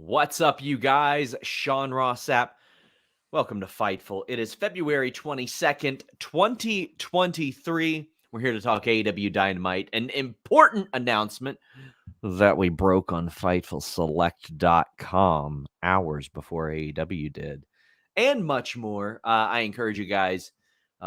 What's up, you guys? Sean Ross Sapp. Welcome to Fightful. It is February 22nd, 2023. We're here to talk AEW Dynamite. An important announcement that we broke on FightfulSelect.com hours before AEW did. And much more. I encourage you guys,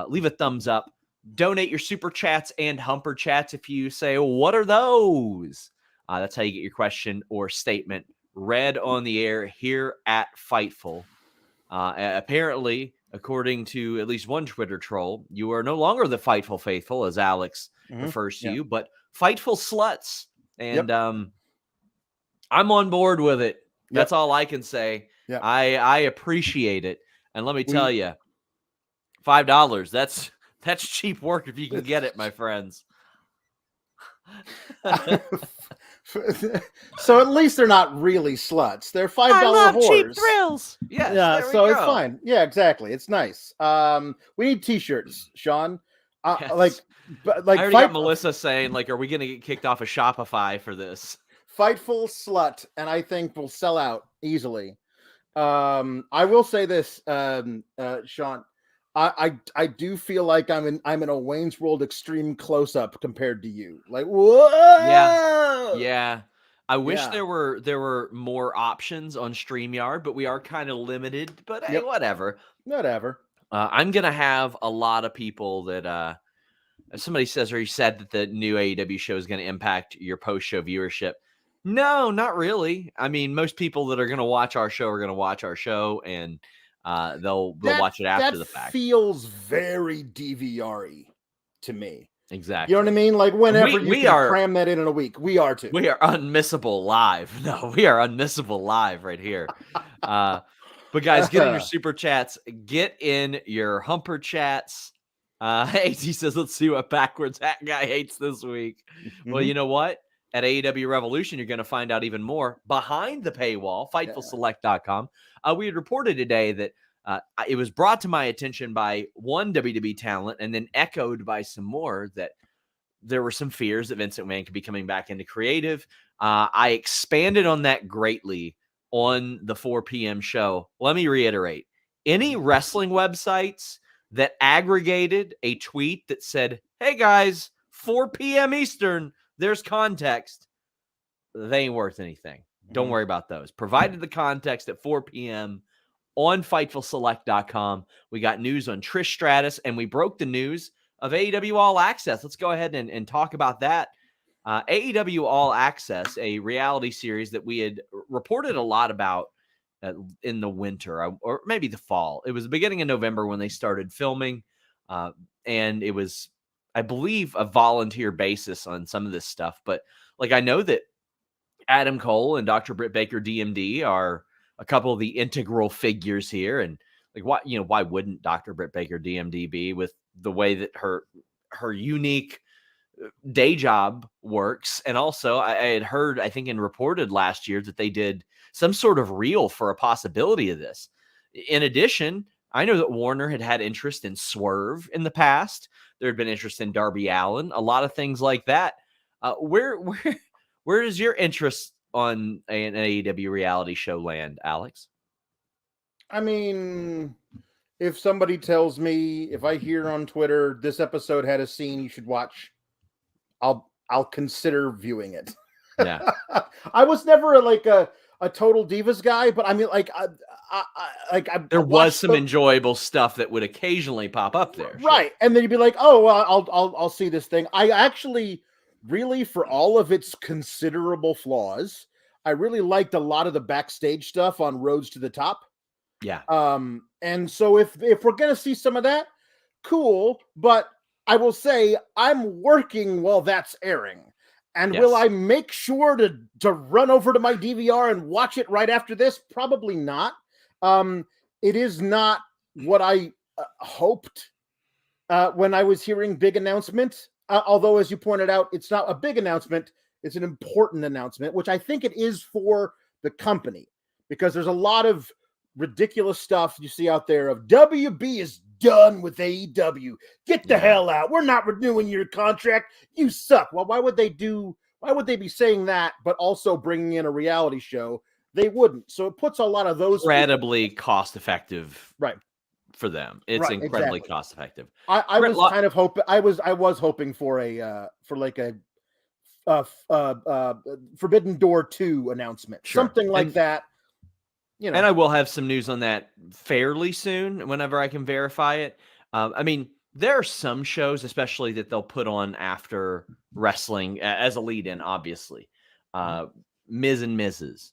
leave a thumbs up. Donate your super chats and humper chats if you say, what are those? That's how you get your question or statement read on the air here at Fightful. Apparently, according to at least one Twitter troll, you are no longer the Fightful Faithful, as Alex refers to you, but Fightful Sluts. And I'm on board with it. That's all I can say. I appreciate it. And let me tell you, $5, that's cheap work if you can get it, my friends. So at least they're not really sluts. They're $5 whores. Cheap thrills. Yes, yeah, so it's fine. Yeah, exactly. It's nice. We need t-shirts, Sean. Yes. Like I already got Melissa saying, are we gonna get kicked off of Shopify for this? Fightful slut, and I think we'll sell out easily. I will say this, Sean. I do feel like I'm in a Wayne's World extreme close up compared to you. Like, whoa! Yeah. I wish there were more options on StreamYard, but we are kind of limited. But hey, whatever. I'm gonna have a lot of people that somebody says, or you said that the new AEW show is going to impact your post-show viewership. No, not really. I mean, most people that are going to watch our show are going to watch our show, and they'll watch it after the fact. That feels very DVR-y to me. Exactly. You know what I mean? Like whenever you can cram that in a week, we are too. We are unmissable live. No, we are unmissable live right here. But guys, get in your super chats. Get in your humper chats. AZ says, let's see what backwards hat guy hates this week. Well, you know what? At AEW Revolution, you're going to find out even more behind the paywall, FightfulSelect.com. We had reported today that it was brought to my attention by one WWE talent and then echoed by some more that there were some fears that Vince McMahon could be coming back into creative. I expanded on that greatly on the 4 p.m. show. Let me reiterate. Any wrestling websites that aggregated a tweet that said, hey guys, 4 p.m. Eastern, there's context, they ain't worth anything. Don't worry about those. Provided the context at 4 p.m. on FightfulSelect.com. We got news on Trish Stratus, and we broke the news of AEW All Access. Let's go ahead and talk about that. AEW All Access, a reality series that we had reported a lot about in the winter, or maybe the fall. It was the beginning of November when they started filming, and it was, I believe, a volunteer basis on some of this stuff. But I know that Adam Cole and Dr. Britt Baker DMD are a couple of the integral figures here, and why wouldn't Dr. Britt Baker DMD be, with the way that her unique day job works? And also, I had heard, I think, and reported last year that they did some sort of reel for a possibility of this. In addition, I know that Warner had interest in Swerve in the past. There had been interest in Darby Allin, a lot of things like that. Where does your interest on an AEW reality show land, Alex? I mean, if somebody tells me, if I hear on Twitter this episode had a scene you should watch, I'll consider viewing it. Yeah. I was never a total divas guy, but I mean, there was some enjoyable stuff that would occasionally pop up there, right? Sure. And then you'd be like, "Oh, well, I'll see this thing." I actually, really, for all of its considerable flaws, I really liked a lot of the backstage stuff on Roads to the Top. Yeah. And so if we're gonna see some of that, cool. But I will say I'm working while that's airing. And will I make sure to run over to my DVR and watch it right after this? Probably not. It is not what I hoped when I was hearing big announcement. Although, as you pointed out, it's not a big announcement. It's an important announcement, which I think it is for the company, because there's a lot of ridiculous stuff you see out there of WB is done with AEW. Get the hell out. We're not renewing your contract. You suck. Well, why would they be saying that, but also bringing in a reality show they wouldn't. So it puts a lot of those incredibly cost effective, right, for them. It's incredibly cost effective. I was kind of hoping. I was hoping for a Forbidden Door 2 announcement, something like that. You know, and I will have some news on that fairly soon whenever I can verify it. I mean, there are some shows, especially that they'll put on after wrestling as a lead-in, obviously. Miz and Mrs.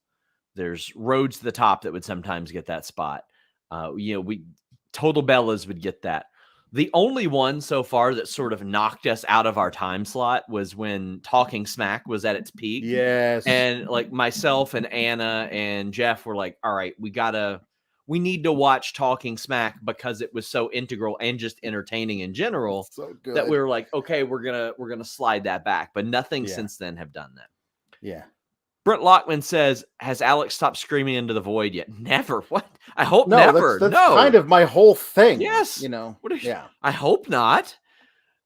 There's Roads to the Top that would sometimes get that spot. Total Bellas would get that. The only one so far that sort of knocked us out of our time slot was when Talking Smack was at its peak. Yes. And like myself and Anna and Jeff were like, all right, we need to watch Talking Smack because it was so integral and just entertaining in general that we were like, okay, we're gonna slide that back. But nothing since then have done that. Yeah. Brent Lockman says, has Alex stopped screaming into the void yet? Never. What? I hope never. That's kind of my whole thing. Yes. I hope not.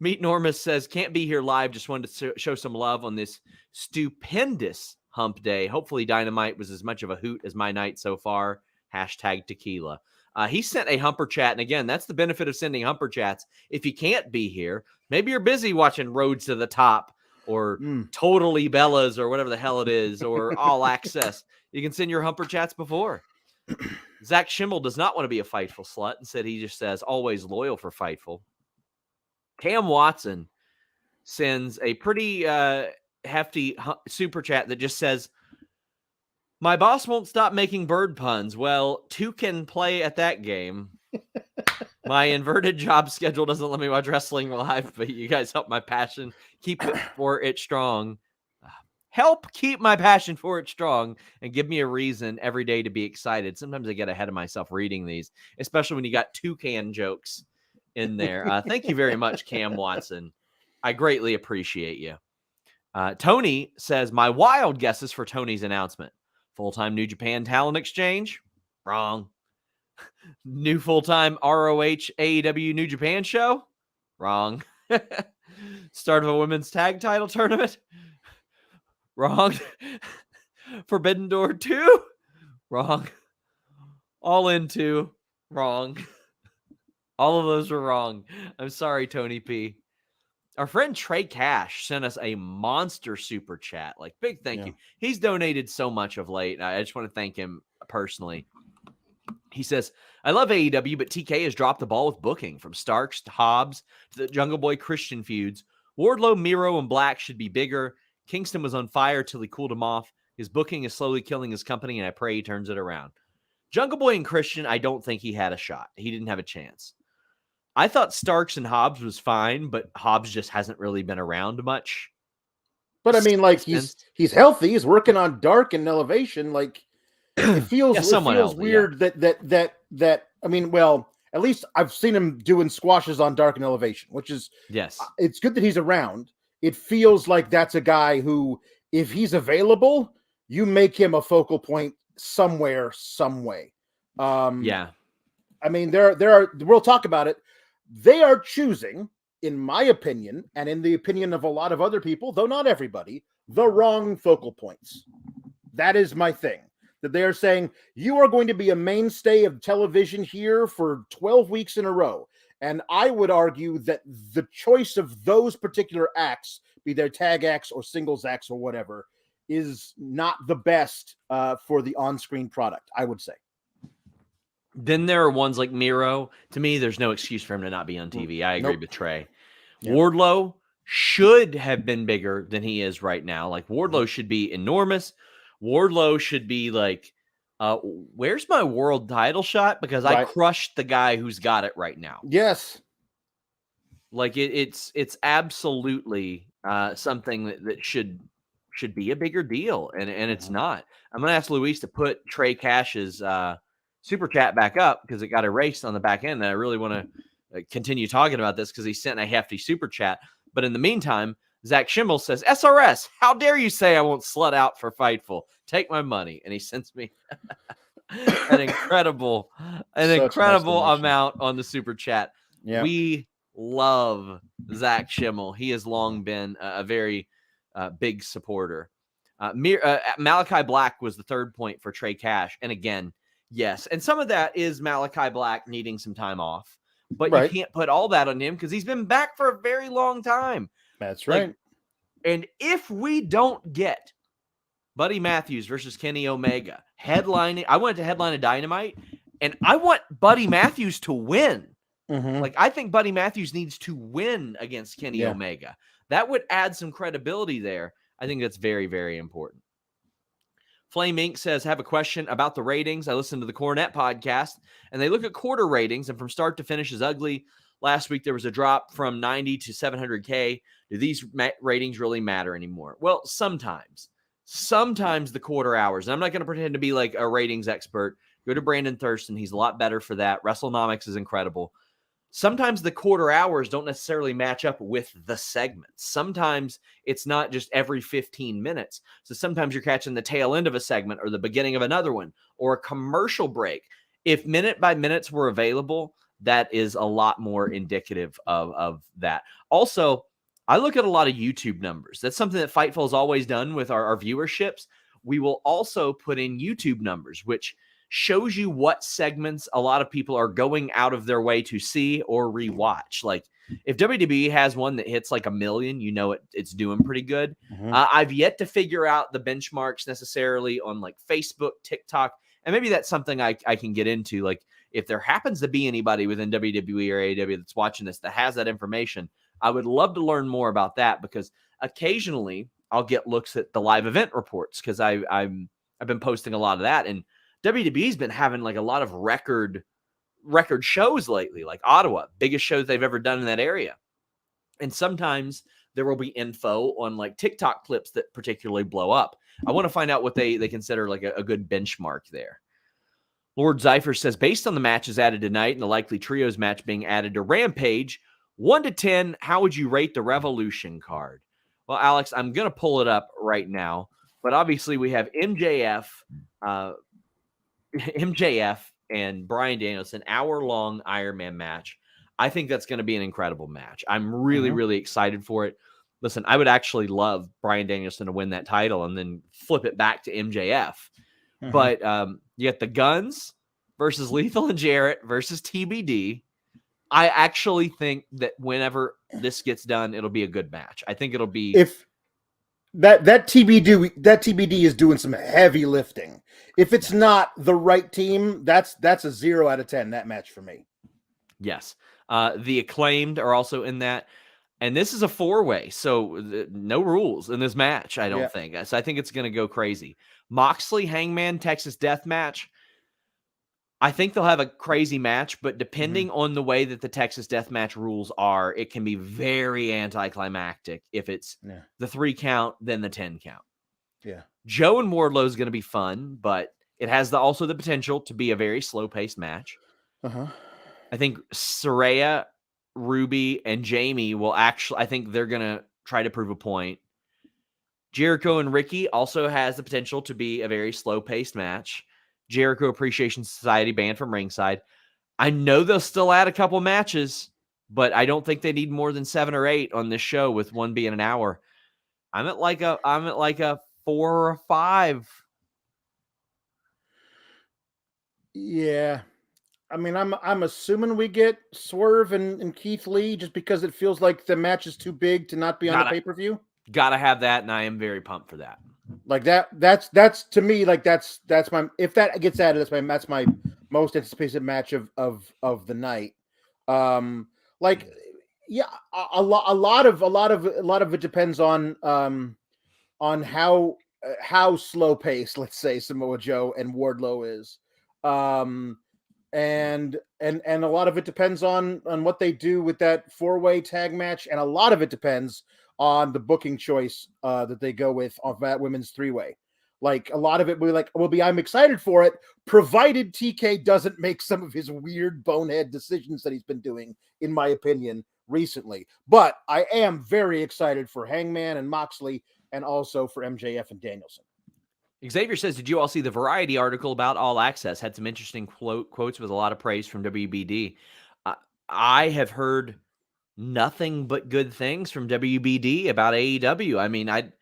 Meet Normus says, can't be here live. Just wanted to show some love on this stupendous hump day. Hopefully Dynamite was as much of a hoot as my night so far. #tequila. He sent a humper chat. And again, that's the benefit of sending humper chats. If you can't be here, maybe you're busy watching Roads to the Top or Totally Bellas or whatever the hell it is, or All Access. You can send your humper chats before. Zach Schimmel does not want to be a Fightful slut and said he just says always loyal for Fightful. Cam Watson sends a pretty hefty super chat that just says, my boss won't stop making bird puns. Well, two can play at that game. My inverted job schedule doesn't let me watch wrestling live, but you guys help my passion keep it for it strong. Help keep my passion for it strong and give me a reason every day to be excited. Sometimes I get ahead of myself reading these, especially when you got toucan jokes in there. Thank you very much, Cam Watson. I greatly appreciate you. Tony says, my wild guesses for Tony's announcement. Full-time New Japan talent exchange? Wrong. New full-time ROH AEW New Japan show? Wrong. Start of a women's tag title tournament? Wrong. Forbidden Door 2? Wrong. All In 2? Wrong. All of those were wrong. I'm sorry, Tony P. Our friend Trey Cash sent us a monster super chat. Like, big thank you. He's donated so much of late. I just want to thank him personally. He says, I love AEW, but TK has dropped the ball with booking. From Starks to Hobbs to the Jungle Boy Christian feuds. Wardlow, Miro, and Black should be bigger. Kingston was on fire till he cooled him off. His booking is slowly killing his company, and I pray he turns it around. Jungle Boy and Christian, I don't think he had a shot. He didn't have a chance. I thought Starks and Hobbs was fine, but Hobbs just hasn't really been around much. But I mean, like, he's healthy. He's working on Dark and Elevation. Like, it feels healthy, weird that I mean, well, at least I've seen him doing squashes on Dark and Elevation, which is it's good that he's around. It feels like that's a guy who, if he's available, you make him a focal point somewhere, some way. I mean, we'll talk about it. They are choosing, in my opinion, and in the opinion of a lot of other people, though not everybody, the wrong focal points. That is my thing. That they are saying, you are going to be a mainstay of television here for 12 weeks in a row. And I would argue that the choice of those particular acts, be they tag acts or singles acts or whatever, is not the best for the on-screen product, I would say. Then there are ones like Miro. To me, there's no excuse for him to not be on TV. I agree with Trey. Yeah. Wardlow should have been bigger than he is right now. Like, Wardlow should be enormous. Wardlow should be like, where's my world title shot? Because I crushed the guy who's got it right now. Yes. Like, it's absolutely something that should be a bigger deal. And it's not. I'm going to ask Luis to put Trey Cash's super chat back up because it got erased on the back end. And I really want to continue talking about this because he sent a hefty super chat. But in the meantime, Zach Schimmel says, SRS, how dare you say I won't slut out for Fightful? Take my money. And he sends me an incredible amount on the super chat. Yeah. We love Zach Schimmel. He has long been a very big supporter. Malachi Black was the third point for Trey Cash. And again, yes. And some of that is Malachi Black needing some time off. But you can't put all that on him because he's been back for a very long time. That's right. And if we don't get Buddy Matthews versus Kenny Omega headlining, I wanted to headline a Dynamite, and I want Buddy Matthews to win. Like, I think Buddy Matthews needs to win against Kenny Omega. That would add some credibility there. I think that's very, very important. Flame Inc. says, have a question about the ratings. I listened to the Cornette podcast, and they look at quarter ratings, and from start to finish is ugly. Last week, there was a drop from 90 to 700K. Do these ratings really matter anymore? Well, sometimes. Sometimes the quarter hours. And I'm not going to pretend to be like a ratings expert. Go to Brandon Thurston. He's a lot better for that. WrestleNomics is incredible. Sometimes the quarter hours don't necessarily match up with the segments. Sometimes it's not just every 15 minutes. So sometimes you're catching the tail end of a segment or the beginning of another one or a commercial break. If minute by minutes were available, that is a lot more indicative of that. Also, I look at a lot of YouTube numbers. That's something that Fightful has always done with our viewerships. We will also put in YouTube numbers, which shows you what segments a lot of people are going out of their way to see or rewatch. Like if WWE has one that hits like 1 million, you know it's doing pretty good. I've yet to figure out the benchmarks necessarily on like Facebook, TikTok, and maybe that's something I can get into. Like if there happens to be anybody within WWE or AEW that's watching this that has that information, I would love to learn more about that because occasionally I'll get looks at the live event reports because I've been posting a lot of that, and WWE's been having like a lot of record shows lately, like Ottawa, biggest shows they've ever done in that area. And sometimes there will be info on like TikTok clips that particularly blow up. I want to find out what they consider like a good benchmark there. Lord Zypher says, based on the matches added tonight and the likely trios match being added to Rampage, 1 to 10, how would you rate the Revolution card? Well, Alex, I'm going to pull it up right now, but obviously we have MJF and Bryan Danielson, hour-long Iron Man match. I think that's going to be an incredible match. I'm really, really excited for it. Listen, I would actually love Bryan Danielson to win that title and then flip it back to MJF. But you got the Guns versus Lethal and Jarrett versus TBD. I actually think that whenever this gets done, it'll be a good match. I think it'll be if that TBD is doing some heavy lifting. If it's not the right team, that's a 0 out of 10 that match for me. Yes. The Acclaimed are also in that. And this is a 4-way, so no rules in this match, I don't think. So I think it's going to go crazy. Moxley, Hangman, Texas Death Match. I think they'll have a crazy match, but depending on the way that the Texas Deathmatch rules are, it can be very anticlimactic. If it's the 3 count, then the 10 count. Yeah. Joe and Wardlow is going to be fun, but it has also the potential to be a very slow-paced match. I think Saraya, Ruby, and Jamie will actually, I think they're going to try to prove a point. Jericho and Ricky also has the potential to be a very slow-paced match. Jericho Appreciation Society banned from ringside. I know they'll still add a couple matches, but I don't think they need more than 7 or 8 on this show, with one being an hour. I'm at like a 4 or a 5. Yeah. I mean, I'm assuming we get Swerve and Keith Lee just because it feels like the match is too big to not be on the pay-per-view. Gotta have that, and I am very pumped for that. Like that's to me, like that's my, if that gets added, that's my most anticipated match of the night. Like, yeah, a lot of it depends on how slow paced, let's say, Samoa Joe and Wardlow is. And a lot of it depends on what they do with that 4-way tag match, and a lot of it depends on the booking choice that they go with on that women's 3-way. Like, a lot of it will be I'm excited for it, provided TK doesn't make some of his weird bonehead decisions that he's been doing, in my opinion, recently. But I am very excited for Hangman and Moxley, and also for MJF and Danielson. Xavier says, did you all see the Variety article about All Access? Had some interesting quotes with a lot of praise from WBD. I have heard nothing but good things from WBD about AEW. I mean, I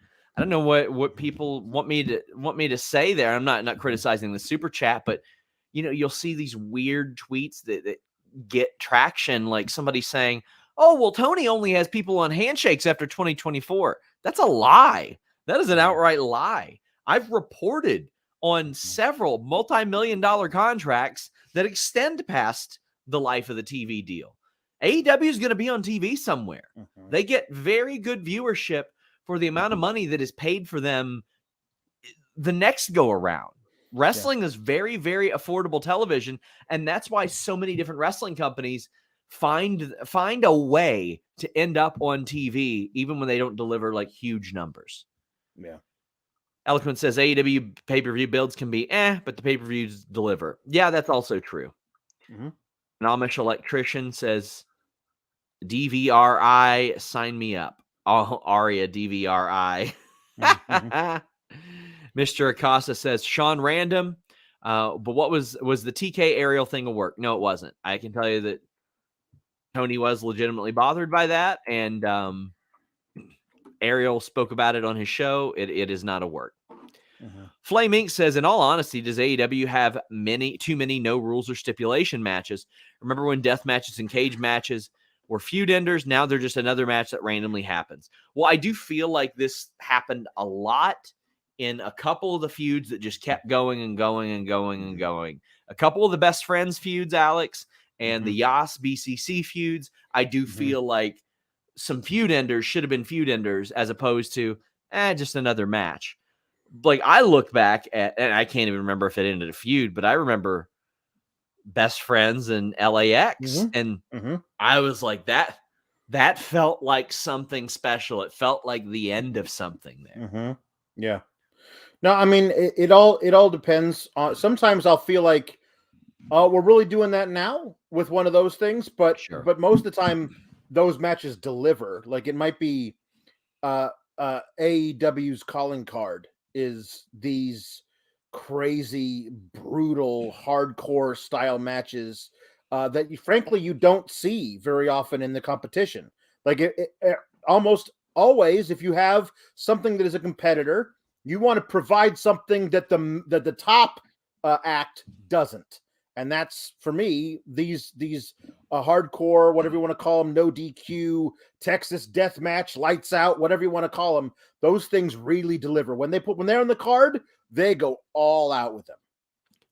I don't know what people want me to say there. I'm not criticizing the super chat, but you'll see these weird tweets that get traction, like somebody saying, "Oh, well, Tony only has people on handshakes after 2024." That's a lie. That is an outright lie. I've reported on several multi-million-dollar contracts that extend past the life of the TV deal. AEW is going to be on TV somewhere. They get very good viewership for the amount of money that is paid for them the next go around. Wrestling is very, very affordable television, and that's why so many different wrestling companies find a way to end up on TV, even when they don't deliver like huge numbers. Yeah. Eloquent says AEW pay-per-view builds can be but the pay-per-views deliver. Yeah, that's also true. An Amish electrician says DVRI, sign me up. Oh, Aria DVRI. Mr. Acosta says Sean Random. But what was the TK aerial thing a work? No, it wasn't. I can tell you that Tony was legitimately bothered by that, and Ariel spoke about it on his show. It is not a work. Flame Inc. says, in all honesty, does AEW have too many no rules or stipulation matches? Remember when death matches and cage matches were feud enders? Now they're just another match that randomly happens. Well, I do feel like this happened a lot in a couple of the feuds that just kept going and going and going and going. A couple of the best friends feuds, Alex, and the Yas BCC feuds. I do feel like some feud enders should have been feud enders as opposed to just another match. Like, I look back at, and I can't even remember if it ended a feud, but I remember Best Friends and LAX, and I was like, that felt like something special. It felt like the end of something there. Yeah. No, I mean, it all depends on. Sometimes I'll feel like, we're really doing that now with one of those things, but most of the time those matches deliver. Like, it might be AEW's calling card is these crazy, brutal, hardcore style matches that frankly you don't see very often in the competition. Like, it almost always, if you have something that is a competitor, you want to provide something that the top act doesn't. And that's, for me, these hardcore, whatever you want to call them, no DQ, Texas death match, lights out, whatever you want to call them, those things really deliver. When they're on the card, they go all out with them.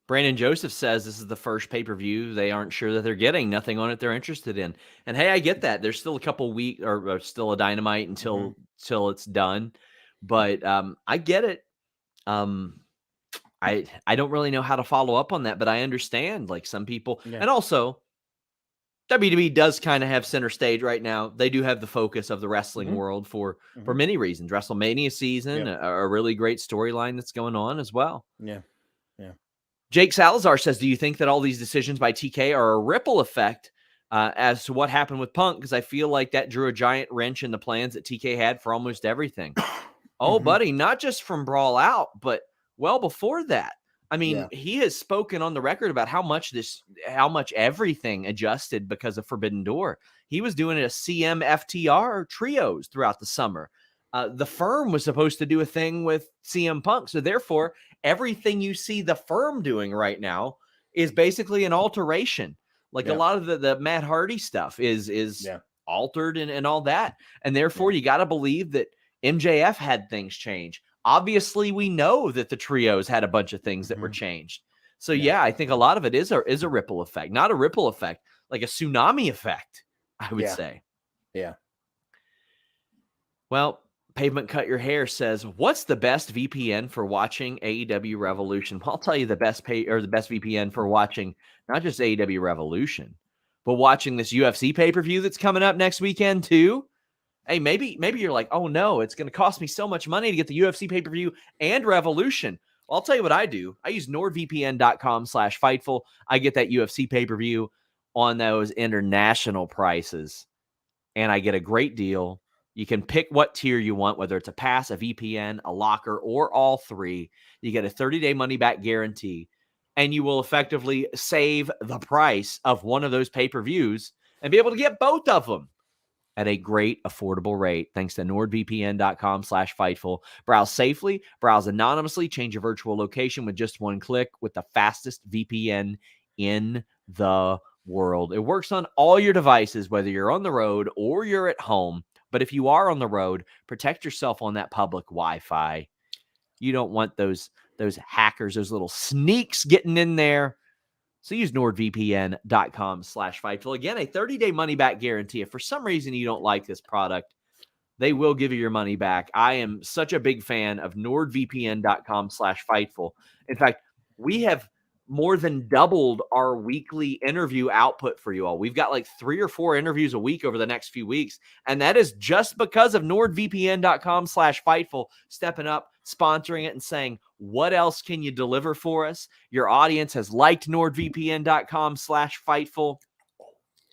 Brandon Joseph says this is the first pay-per-view they aren't sure that they're getting, nothing on it they're interested in. And hey, I get that. There's still a couple weeks or still a Dynamite until it's done. But I get it. I don't really know how to follow up on that, but I understand, like, some people, and also WWE does kind of have center stage right now. They do have the focus of the wrestling world for many reasons. WrestleMania season, a really great storyline that's going on as well. Yeah. Jake Salazar says, do you think that all these decisions by TK are a ripple effect as to what happened with Punk? Because I feel like that drew a giant wrench in the plans that TK had for almost everything. Oh, buddy, not just from Brawl Out, but well before that. I mean, he has spoken on the record about how much everything adjusted because of Forbidden Door. He was doing a CM FTR trios throughout the summer. The Firm was supposed to do a thing with CM Punk. So therefore, everything you see the Firm doing right now is basically an alteration. Like a lot of the Matt Hardy stuff is altered and all that. And therefore, you got to believe that MJF had things change. Obviously, we know that the trios had a bunch of things that were changed. So, I think a lot of it is a ripple effect, not a ripple effect, like a tsunami effect, I would say. Yeah. Well, Pavement Cut Your Hair says, what's the best VPN for watching AEW Revolution? Well, I'll tell you the best VPN for watching not just AEW Revolution, but watching this UFC pay-per-view that's coming up next weekend too. Hey, maybe you're like, oh no, it's going to cost me so much money to get the UFC pay-per-view and Revolution. Well, I'll tell you what I do. I use NordVPN.com/Fightful. I get that UFC pay-per-view on those international prices, and I get a great deal. You can pick what tier you want, whether it's a pass, a VPN, a locker, or all three. You get a 30-day money-back guarantee, and you will effectively save the price of one of those pay-per-views and be able to get both of them. at a great, affordable rate thanks to NordVPN.com/Fightful. Browse safely, browse anonymously, change your virtual location with just one click with the fastest VPN in the world. It works on all your devices, whether you're on the road or you're at home. But if you are on the road, protect yourself on that public Wi-Fi. You don't want those hackers, those little sneaks getting in there. So use NordVPN.com/Fightful. Again, a 30-day money-back guarantee. If for some reason you don't like this product, they will give you your money back. I am such a big fan of NordVPN.com/Fightful. In fact, we have more than doubled our weekly interview output for you all. We've got like 3 or 4 interviews a week over the next few weeks. And that is just because of NordVPN.com/Fightful stepping up, sponsoring it, and saying, what else can you deliver for us? Your audience has liked NordVPN.com/Fightful,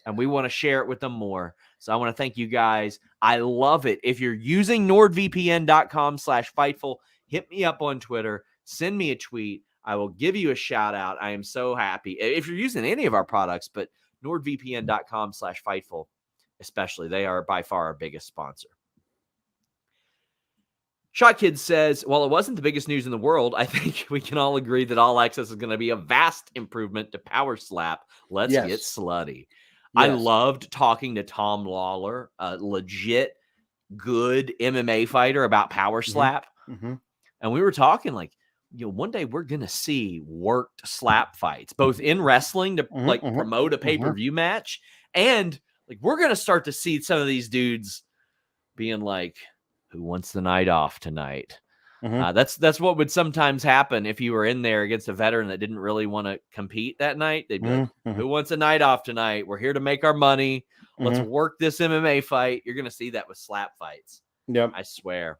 and we want to share it with them more. So I want to thank you guys. I love it. If you're using NordVPN.com/Fightful, hit me up on Twitter, send me a tweet. I will give you a shout out. I am so happy. If you're using any of our products, but NordVPN.com/Fightful, especially, they are by far our biggest sponsor. Shot Kid says, while it wasn't the biggest news in the world, I think we can all agree that All Access is going to be a vast improvement to Power Slap. Let's get slutty. Yes. I loved talking to Tom Lawler, a legit good MMA fighter, about Power Slap. Mm-hmm. And we were talking like, one day we're going to see worked slap fights, both in wrestling to promote a pay-per-view match. And like, we're going to start to see some of these dudes being like, who wants the night off tonight? That's what would sometimes happen if you were in there against a veteran that didn't really want to compete that night. They'd be like, who wants a night off tonight? We're here to make our money. Let's work this MMA fight. You're going to see that with slap fights. Yep. I swear.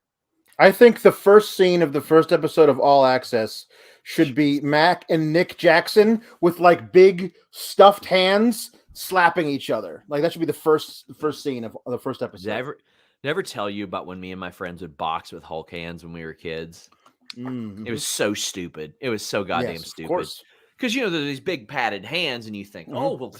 I think the first scene of the first episode of All Access should be Mac and Nick Jackson with like big stuffed hands slapping each other. Like that should be the first scene of the first episode. Did I ever tell you about when me and my friends would box with Hulk hands when we were kids? It was so stupid. It was so goddamn stupid. Because, they're these big padded hands and you think, oh, well,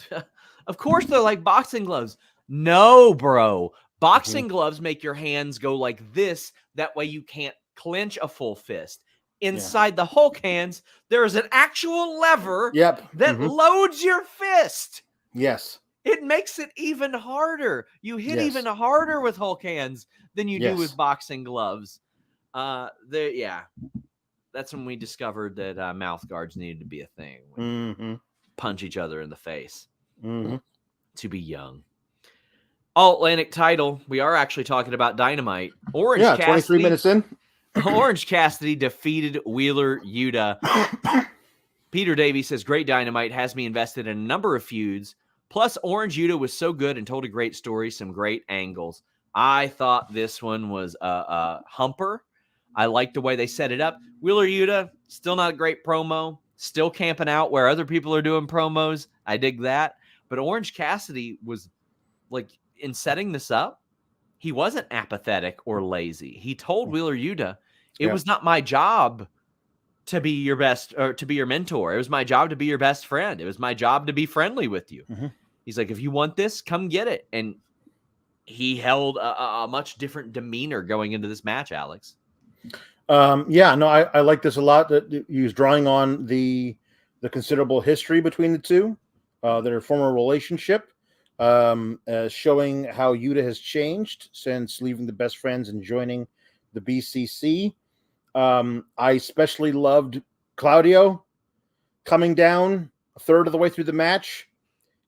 of course they're like boxing gloves. No, bro. Boxing gloves make your hands go like this. That way you can't clench a full fist. Inside the Hulk hands, there is an actual lever that loads your fist. Yes. It makes it even harder. You hit even harder with Hulk hands than you do with boxing gloves. That's when we discovered that mouth guards needed to be a thing. Punch each other in the face. To be young. All Atlantic title. We are actually talking about Dynamite. Orange Cassidy, 23 minutes in. Orange Cassidy defeated Wheeler Yuta. Peter Davies says, great Dynamite has me invested in a number of feuds. Plus, Orange Yuta was so good and told a great story, some great angles. I thought this one was a humper. I liked the way they set it up. Wheeler Yuta, still not a great promo. Still camping out where other people are doing promos. I dig that. But Orange Cassidy was like, in setting this up, he wasn't apathetic or lazy. He told Wheeler Yuta, it was not my job to be your best or to be your mentor. It was my job to be your best friend. It was my job to be friendly with you. He's like, if you want this, come get it. And he held a much different demeanor going into this match, Alex. I like this a lot. That he was drawing on the considerable history between the two, their former relationship. Showing how Yuta has changed since leaving the best friends and joining the BCC. I especially loved Claudio coming down a third of the way through the match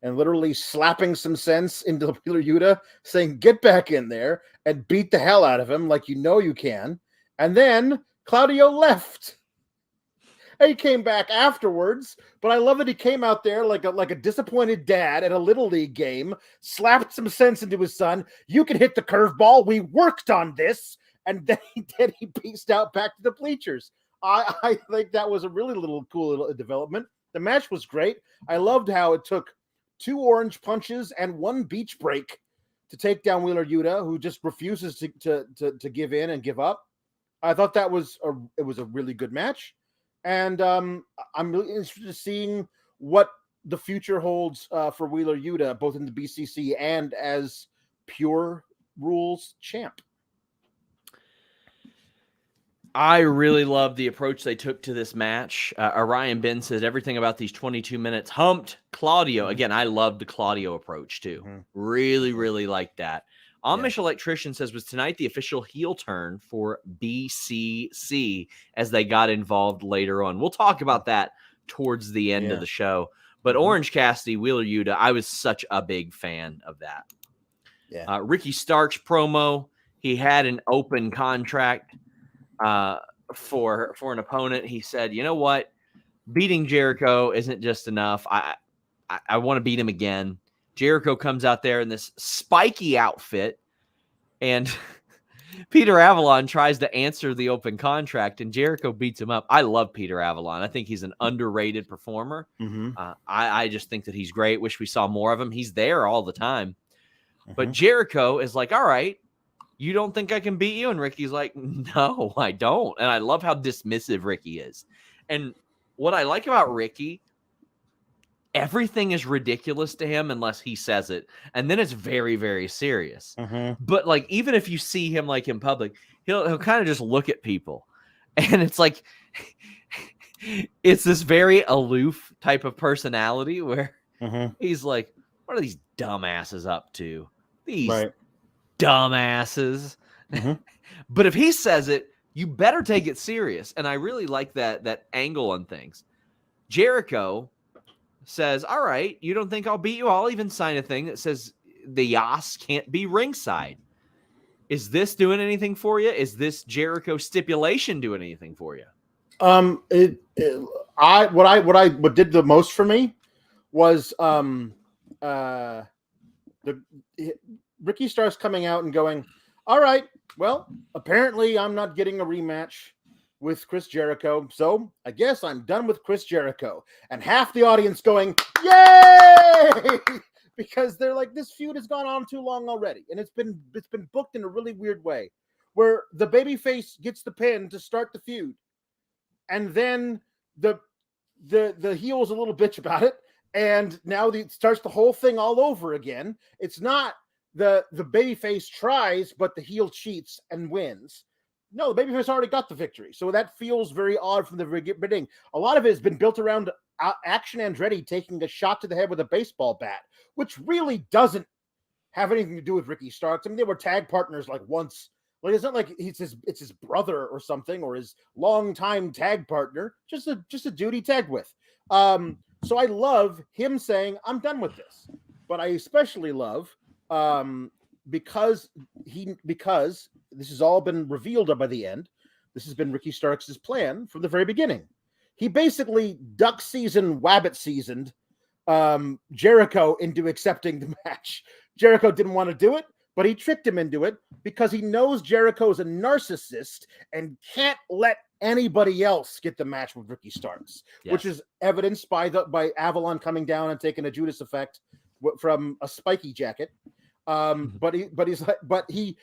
and literally slapping some sense into Wheeler Yuta, saying, get back in there and beat the hell out of him like you can. And then Claudio left. He came back afterwards, but I love that he came out there like a disappointed dad at a Little League game, slapped some sense into his son. You can hit the curveball. We worked on this. And then he pieced out back to the bleachers. I think that was a really cool little development. The match was great. I loved how it took 2 orange punches and 1 beach break to take down Wheeler Yuta, who just refuses to give in and give up. I thought it was a really good match. And I'm really interested in seeing what the future holds for Wheeler Yuta, both in the BCC and as pure rules champ. I really love the approach they took to this match. Orion Ben says everything about these 22 minutes humped Claudio. Again, I love the Claudio approach too. Really, really like that. Amish Electrician says, was tonight the official heel turn for BCC as they got involved later on? We'll talk about that towards the end of the show. But Orange Cassidy, Wheeler Yuta, I was such a big fan of that. Yeah. Ricky Starks promo, he had an open contract for an opponent. He said, you know what? Beating Jericho isn't just enough. I want to beat him again. Jericho comes out there in this spiky outfit, and Peter Avalon tries to answer the open contract, and Jericho beats him up. I love Peter Avalon. I think he's an underrated performer. I just think that he's great. Wish we saw more of him. He's there all the time. But Jericho is like, all right, you don't think I can beat you? And Ricky's like, no, I don't. And I love how dismissive Ricky is. And what I like about Ricky, everything is ridiculous to him unless he says it. And then it's very, very serious. But like, even if you see him like in public, he'll kind of just look at people. And it's like, it's this very aloof type of personality where he's like, what are these dumbasses up to? These dumbasses. But if he says it, you better take it serious. And I really like that angle on things. Jericho says, all right, you don't think I'll beat you? I'll even sign a thing that says the Yas can't be ringside. Is this doing anything for you? Is this Jericho stipulation doing anything for you? What did the most for me was Ricky Starks coming out and going, all right, well, apparently I'm not getting a rematch with Chris Jericho, so I guess I'm done with Chris Jericho. And half the audience going, yay! Because they're like, this feud has gone on too long already. And it's been booked in a really weird way where the babyface gets the pin to start the feud. And then the heel's a little bitch about it. And now it starts the whole thing all over again. It's not the babyface tries, but the heel cheats and wins. No, the babyface already got the victory. So that feels very odd from the beginning. A lot of it has been built around Action Andretti taking a shot to the head with a baseball bat, which really doesn't have anything to do with Ricky Starks. I mean, they were tag partners like once. Like, it's not like it's his brother or something, or his longtime tag partner. Just a dude he tagged with. So I love him saying, I'm done with this. But I especially love because this has all been revealed by the end. This has been Ricky Starks' plan from the very beginning. He basically duck season, wabbit seasoned Jericho into accepting the match. Jericho didn't want to do it, but he tricked him into it because he knows Jericho's a narcissist and can't let anybody else get the match with Ricky Starks, which is evidenced by Avalon coming down and taking a Judas effect from a spiky jacket. But he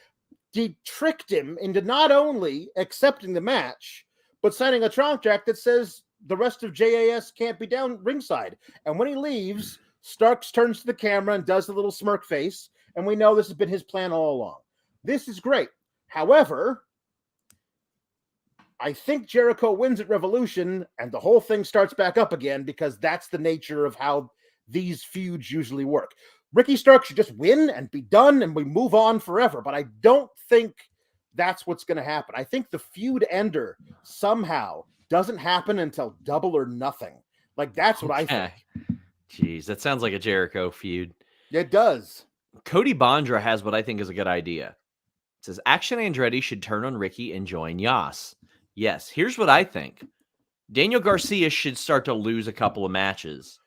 tricked him into not only accepting the match, but signing a contract that says the rest of JAS can't be down ringside. And when he leaves, Starks turns to the camera and does the little smirk face. And we know this has been his plan all along. This is great. However, I think Jericho wins at Revolution and the whole thing starts back up again because that's the nature of how these feuds usually work. Ricky Starks should just win and be done and we move on forever. But I don't think that's what's going to happen. I think the feud ender somehow doesn't happen until Double or Nothing. Like, that's what I think. Jeez, that sounds like a Jericho feud. It does. Cody Bondra has what I think is a good idea. It says, Action Andretti should turn on Ricky and join Yas. Yes, here's what I think. Daniel Garcia should start to lose a couple of matches.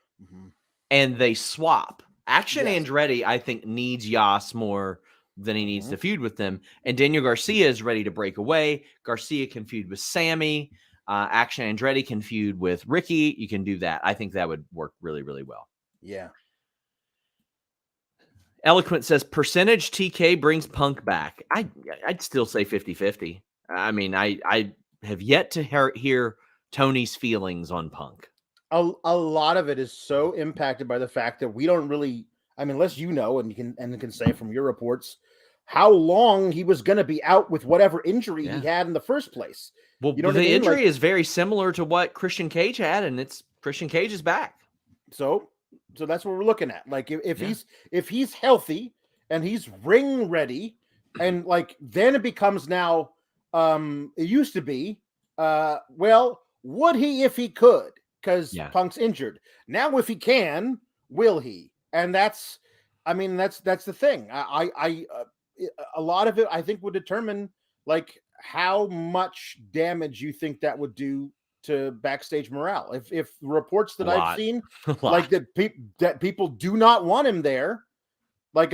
And they swap. Action Andretti, I think, needs Yas more than he needs to feud with them. And Daniel Garcia is ready to break away. Garcia can feud with Sammy. Action Andretti can feud with Ricky. You can do that. I think that would work really, really well. Yeah. Eloquent says, percentage TK brings Punk back. I'd still say 50-50. I mean, I have yet to hear Tony's feelings on Punk. A lot of it is so impacted by the fact that we don't really, I mean, unless you know and can say from your reports how long he was going to be out with whatever injury he had in the first place. Well, you know the injury is very similar to what Christian Cage had, and it's Christian Cage is back. So that's what we're looking at. Like if he's healthy and he's ring ready, and like then it becomes now it used to be well, would he if he could? Because Punk's injured. Now if he can, will he? And that's the thing. A lot of it I think would determine like how much damage you think that would do to backstage morale. If reports that I've seen like that people do not want him there, like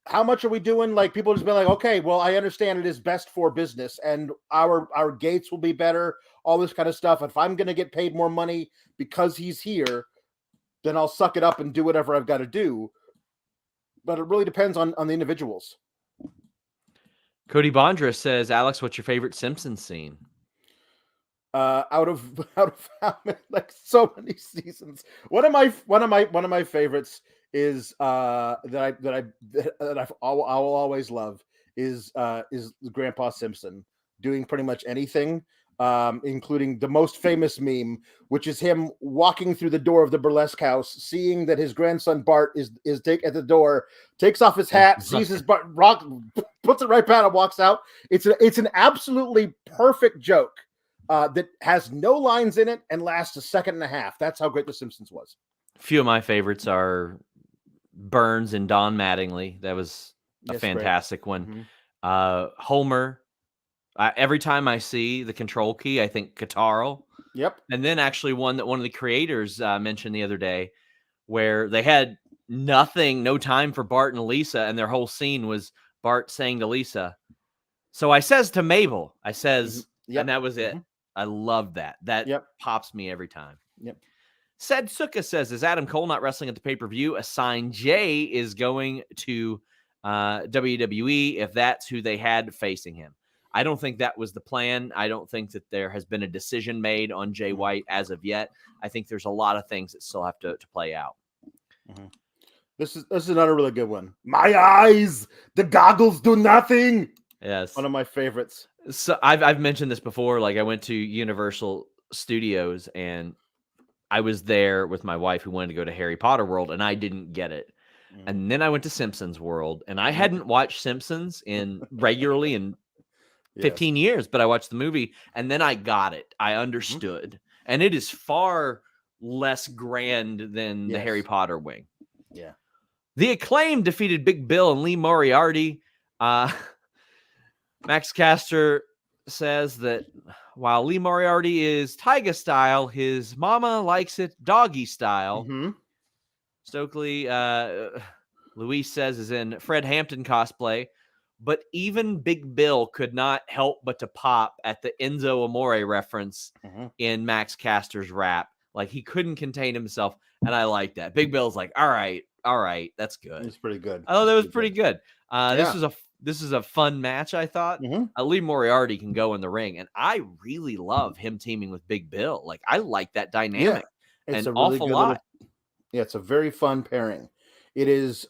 how much are we doing? Like people just be like, okay, well, I understand it is best for business and our gates will be better, all this kind of stuff. If I'm going to get paid more money because he's here, then I'll suck it up and do whatever I've got to do. But it really depends on the individuals. Cody Bondra says, Alex, what's your favorite Simpsons scene? Out of how many, like so many seasons. One of my favorites is that I'll always love is Grandpa Simpson doing pretty much anything, including the most famous meme, which is him walking through the door of the burlesque house, seeing that his grandson Bart is at the door, takes off his hat, sees his Bart, puts it right back and walks out. It's an absolutely perfect joke. That has no lines in it and lasts a second and a half. That's how great The Simpsons was. A few of my favorites are Burns and Don Mattingly. That was a fantastic one. Mm-hmm. Homer. Every time I see the control key, I think Kotaro. Yep. And then actually one that one of the creators mentioned the other day where they had no time for Bart and Lisa, and their whole scene was Bart saying to Lisa, so I says to Mabel, and that was it. Mm-hmm. I love that. That pops me every time. Yep. Said Suka says, is Adam Cole not wrestling at the pay-per-view? A sign Jay is going to WWE if that's who they had facing him. I don't think that was the plan. I don't think that there has been a decision made on Jay White as of yet. I think there's a lot of things that still have to play out. Mm-hmm. This is another really good one. My eyes, the goggles do nothing. Yes. One of my favorites. So I've mentioned this before. Like I went to Universal Studios and I was there with my wife who wanted to go to Harry Potter World and I didn't get it. Mm. And then I went to Simpsons World and I hadn't watched Simpsons regularly in 15 years, but I watched the movie and then I got it. I understood. Mm-hmm. And it is far less grand than the Harry Potter wing. Yeah. The Acclaimed defeated Big Bill and Lee Moriarty. Max Caster says that while Lee Moriarty is Tyga style, his mama likes it doggy style. Mm-hmm. Stokely, Luis says, is in Fred Hampton cosplay, but even Big Bill could not help but to pop at the Enzo Amore reference in Max Caster's rap. Like he couldn't contain himself, and I like that. Big Bill's like, all right, that's good. It's pretty good. Oh, that was pretty good. This is a fun match, I thought. Mm-hmm. Lee Moriarty can go in the ring, and I really love him teaming with Big Bill. Like, I like that dynamic it's an a really awful good lot. It's a very fun pairing. It is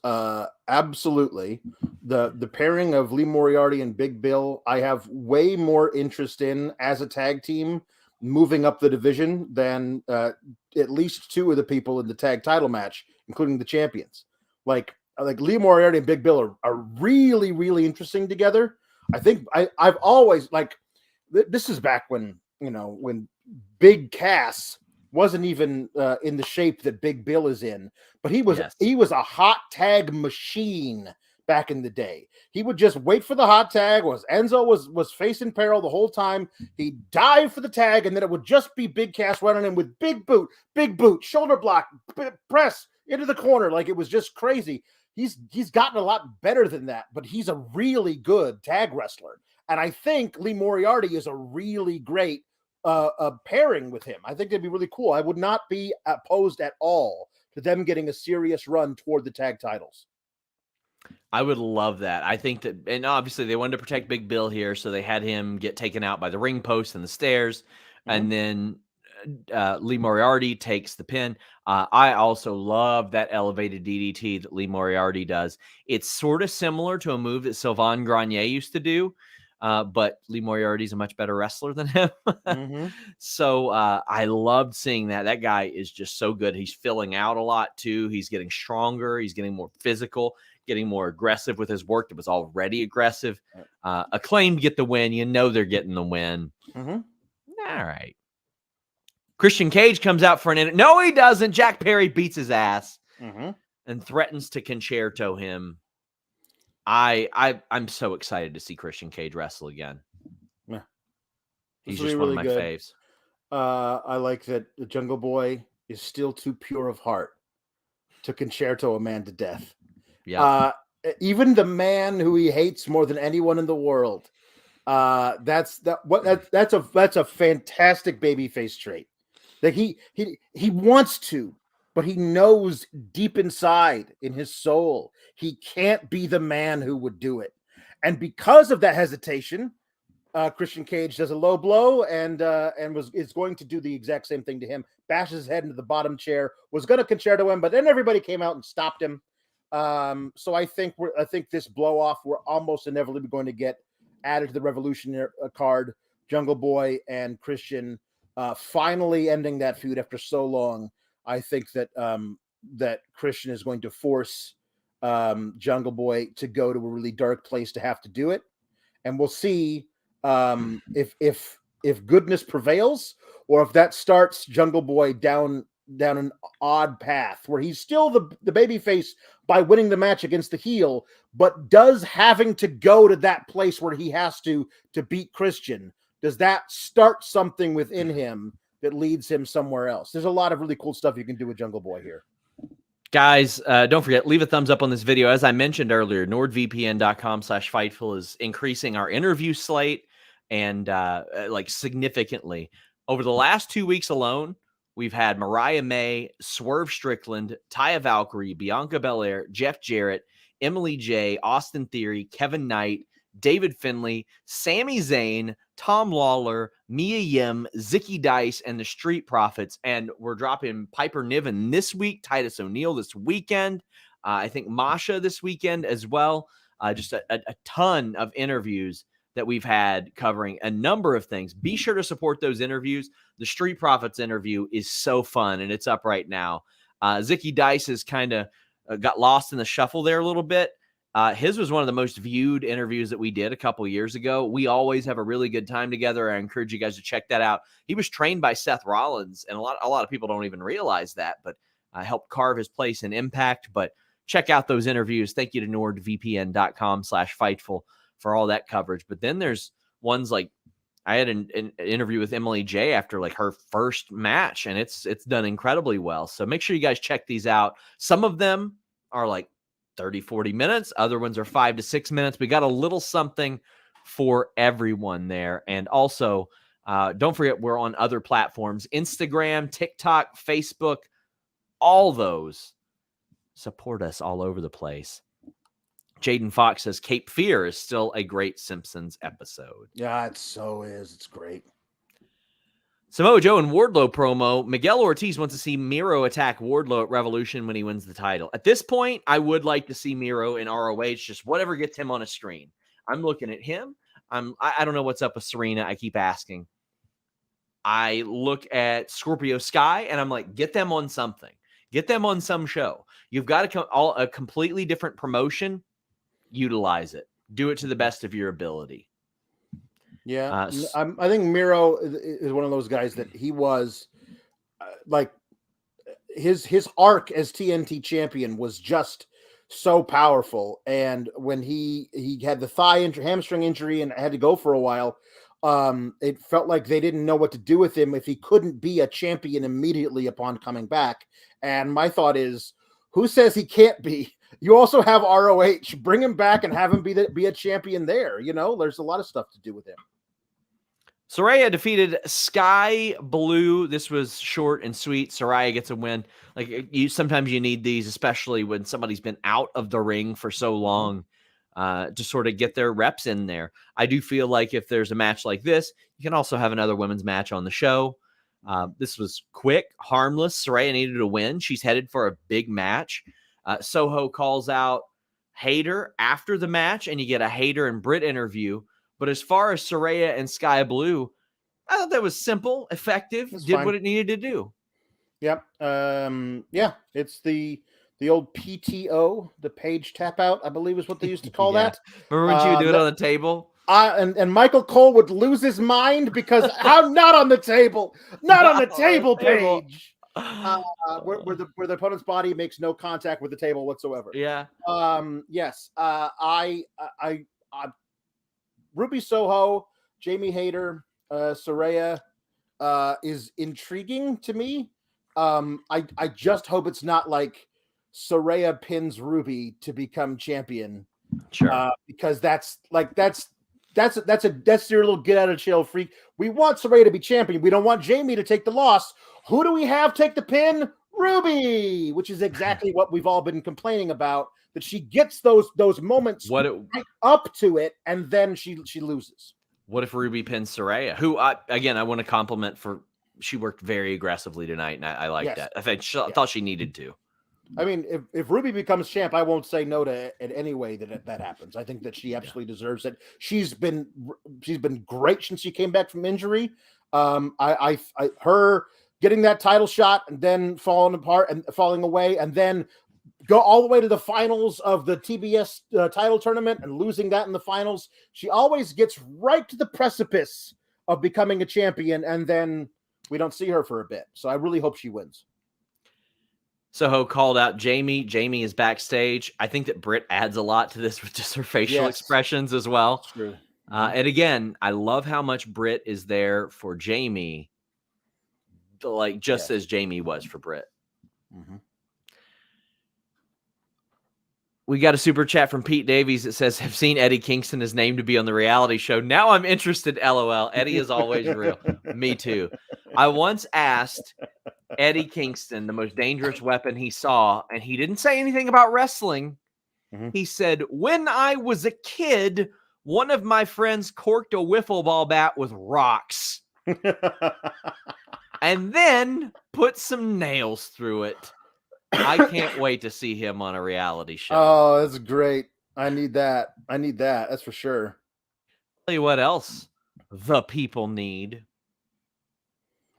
absolutely the pairing of Lee Moriarty and Big Bill. I have way more interest in as a tag team moving up the division than at least two of the people in the tag title match, including the champions. Like Lee Moriarty and Big Bill are really, really interesting together. I think I've always this is back when Big Cass wasn't even in the shape that Big Bill is in, but he was a hot tag machine back in the day. He would just wait for the hot tag. Enzo was facing peril the whole time. He'd dive for the tag, and then it would just be Big Cass running in with big boot, shoulder block, press into the corner. Like it was just crazy. He's gotten a lot better than that, but he's a really good tag wrestler. And I think Lee Moriarty is a really great pairing with him. I think that'd be really cool. I would not be opposed at all to them getting a serious run toward the tag titles. I would love that. I think that, and obviously they wanted to protect Big Bill here, so they had him get taken out by the ring post and the stairs. Mm-hmm. And then Lee Moriarty takes the pin. I also love that elevated DDT that Lee Moriarty does. It's sort of similar to a move that Sylvain Grenier used to do, but Lee Moriarty is a much better wrestler than him. So I loved seeing that. That guy is just so good. He's filling out a lot too. He's getting stronger. He's getting more physical, getting more aggressive with his work that was already aggressive. Acclaimed get the win. You know they're getting the win. All right. Christian Cage comes out for an interview. No, he doesn't. Jack Perry beats his ass and threatens to concerto him. I'm so excited to see Christian Cage wrestle again. Yeah. He's just one of my faves. I like that the Jungle Boy is still too pure of heart to concerto a man to death. Yeah. Even the man who he hates more than anyone in the world. That's a fantastic babyface trait. That he wants to, but he knows deep inside in his soul he can't be the man who would do it. And because of that hesitation, Christian Cage does a low blow and is going to do the exact same thing to him. Bashes his head into the bottom chair. Was going to concerto him, but then everybody came out and stopped him. So I think this blow off we're almost inevitably going to get added to the Revolution card. Jungle Boy and Christian finally ending that feud after so long. I think that that Christian is going to force Jungle Boy to go to a really dark place to have to do it, and we'll see if goodness prevails or if that starts Jungle Boy down an odd path where he's still the babyface by winning the match against the heel, but does having to go to that place where he has to beat Christian. Does that start something within him that leads him somewhere else? There's a lot of really cool stuff you can do with Jungle Boy here. Guys, don't forget, leave a thumbs up on this video. As I mentioned earlier, NordVPN.com/Fightful is increasing our interview slate and like significantly. Over the last 2 weeks alone, we've had Mariah May, Swerve Strickland, Taya Valkyrie, Bianca Belair, Jeff Jarrett, Emily J, Austin Theory, Kevin Knight, David Finlay, Sami Zayn, Tom Lawler, Mia Yim, Zicky Dice, and the Street Profits. And we're dropping Piper Niven this week, Titus O'Neil this weekend. I think Masha this weekend as well. Just a ton of interviews that we've had covering a number of things. Be sure to support those interviews. The Street Profits interview is so fun, and it's up right now. Zicky Dice has kind of got lost in the shuffle there a little bit. His was one of the most viewed interviews that we did a couple years ago. We always have a really good time together. I encourage you guys to check that out. He was trained by Seth Rollins, and a lot of people don't even realize that, but helped carve his place in Impact. But check out those interviews. Thank you to NordVPN.com/Fightful for all that coverage. But then there's ones like I had an interview with Emily J after like her first match, and it's done incredibly well. So make sure you guys check these out. Some of them are like 30-40 minutes. Other ones are 5 to 6 minutes. We got a little something for everyone there. And also, don't forget, we're on other platforms, Instagram, TikTok, Facebook, all those. Support us all over the place. Jaden Fox says Cape Fear is still a great Simpsons episode. Yeah, it so is. It's great. Samoa Joe and Wardlow promo. Miguel Ortiz wants to see Miro attack Wardlow at Revolution when he wins the title. At this point, I would like to see Miro in ROH, just whatever gets him on a screen. I'm looking at him. I don't know what's up with Serena. I keep asking. I look at Scorpio Sky, and I'm like, get them on something. Get them on some show. You've got a completely different promotion. Utilize it. Do it to the best of your ability. Yeah, I think Miro is one of those guys that he was like his arc as TNT champion was just so powerful. And when he had the hamstring injury and had to go for a while, it felt like they didn't know what to do with him if he couldn't be a champion immediately upon coming back. And my thought is, who says he can't be? You also have ROH. Bring him back and have him be a champion there. You know, there's a lot of stuff to do with him. Soraya defeated Skye Blue. This was short and sweet. Soraya gets a win. Like sometimes you need these, especially when somebody's been out of the ring for so long, to sort of get their reps in there. I do feel like if there's a match like this, you can also have another women's match on the show. This was quick, harmless. Saraya needed to win. She's headed for a big match. Soho calls out Hayter after the match, and you get a Hayter and Britt interview. But as far as Saraya and Skye Blue, I thought that was simple, effective, did what it needed to do. Yep. It's the old PTO, the page tap out, I believe is what they used to call that. Remember when you would do it on the table? And Michael Cole would lose his mind because I'm not on the table, not on the table page. Where the opponent's body makes no contact with the table whatsoever. Yeah. Yes. Ruby Soho, Jamie Hayter, Soraya is intriguing to me. I just hope it's not like Soraya pins Ruby to become champion. Sure. Because that's your little get out of jail free. We want Saraya to be champion. We don't want Jamie to take the loss. Who do we have take the pin? Ruby, which is exactly what we've all been complaining about, that she gets those moments right up to it, and then she loses. What if Ruby pins Saraya, who I want to compliment for, she worked very aggressively tonight, and I like that. I thought she needed to. I mean, if Ruby becomes champ, I won't say no to it in any way that happens. I think that she absolutely deserves it. She's been great since she came back from injury. Her getting that title shot and then falling apart and falling away, and then go all the way to the finals of the TBS title tournament and losing that in the finals. She always gets right to the precipice of becoming a champion, and then we don't see her for a bit. So I really hope she wins. Soho called out Jamie. Jamie is backstage. I think that Britt adds a lot to this with just her facial expressions as well. That's true. And again, I love how much Britt is there for Jamie, as Jamie was for Britt. Mm-hmm. We got a super chat from Pete Davies that says, "Have seen Eddie Kingston is named to be on the reality show. Now I'm interested, LOL. Eddie is always real." Me too. I once asked Eddie Kingston the most dangerous weapon he saw, and he didn't say anything about wrestling. Mm-hmm. He said, "When I was a kid, one of my friends corked a wiffle ball bat with rocks and then put some nails through it." I can't wait to see him on a reality show. Oh, that's great. I need that. That's for sure. Tell you what else the people need.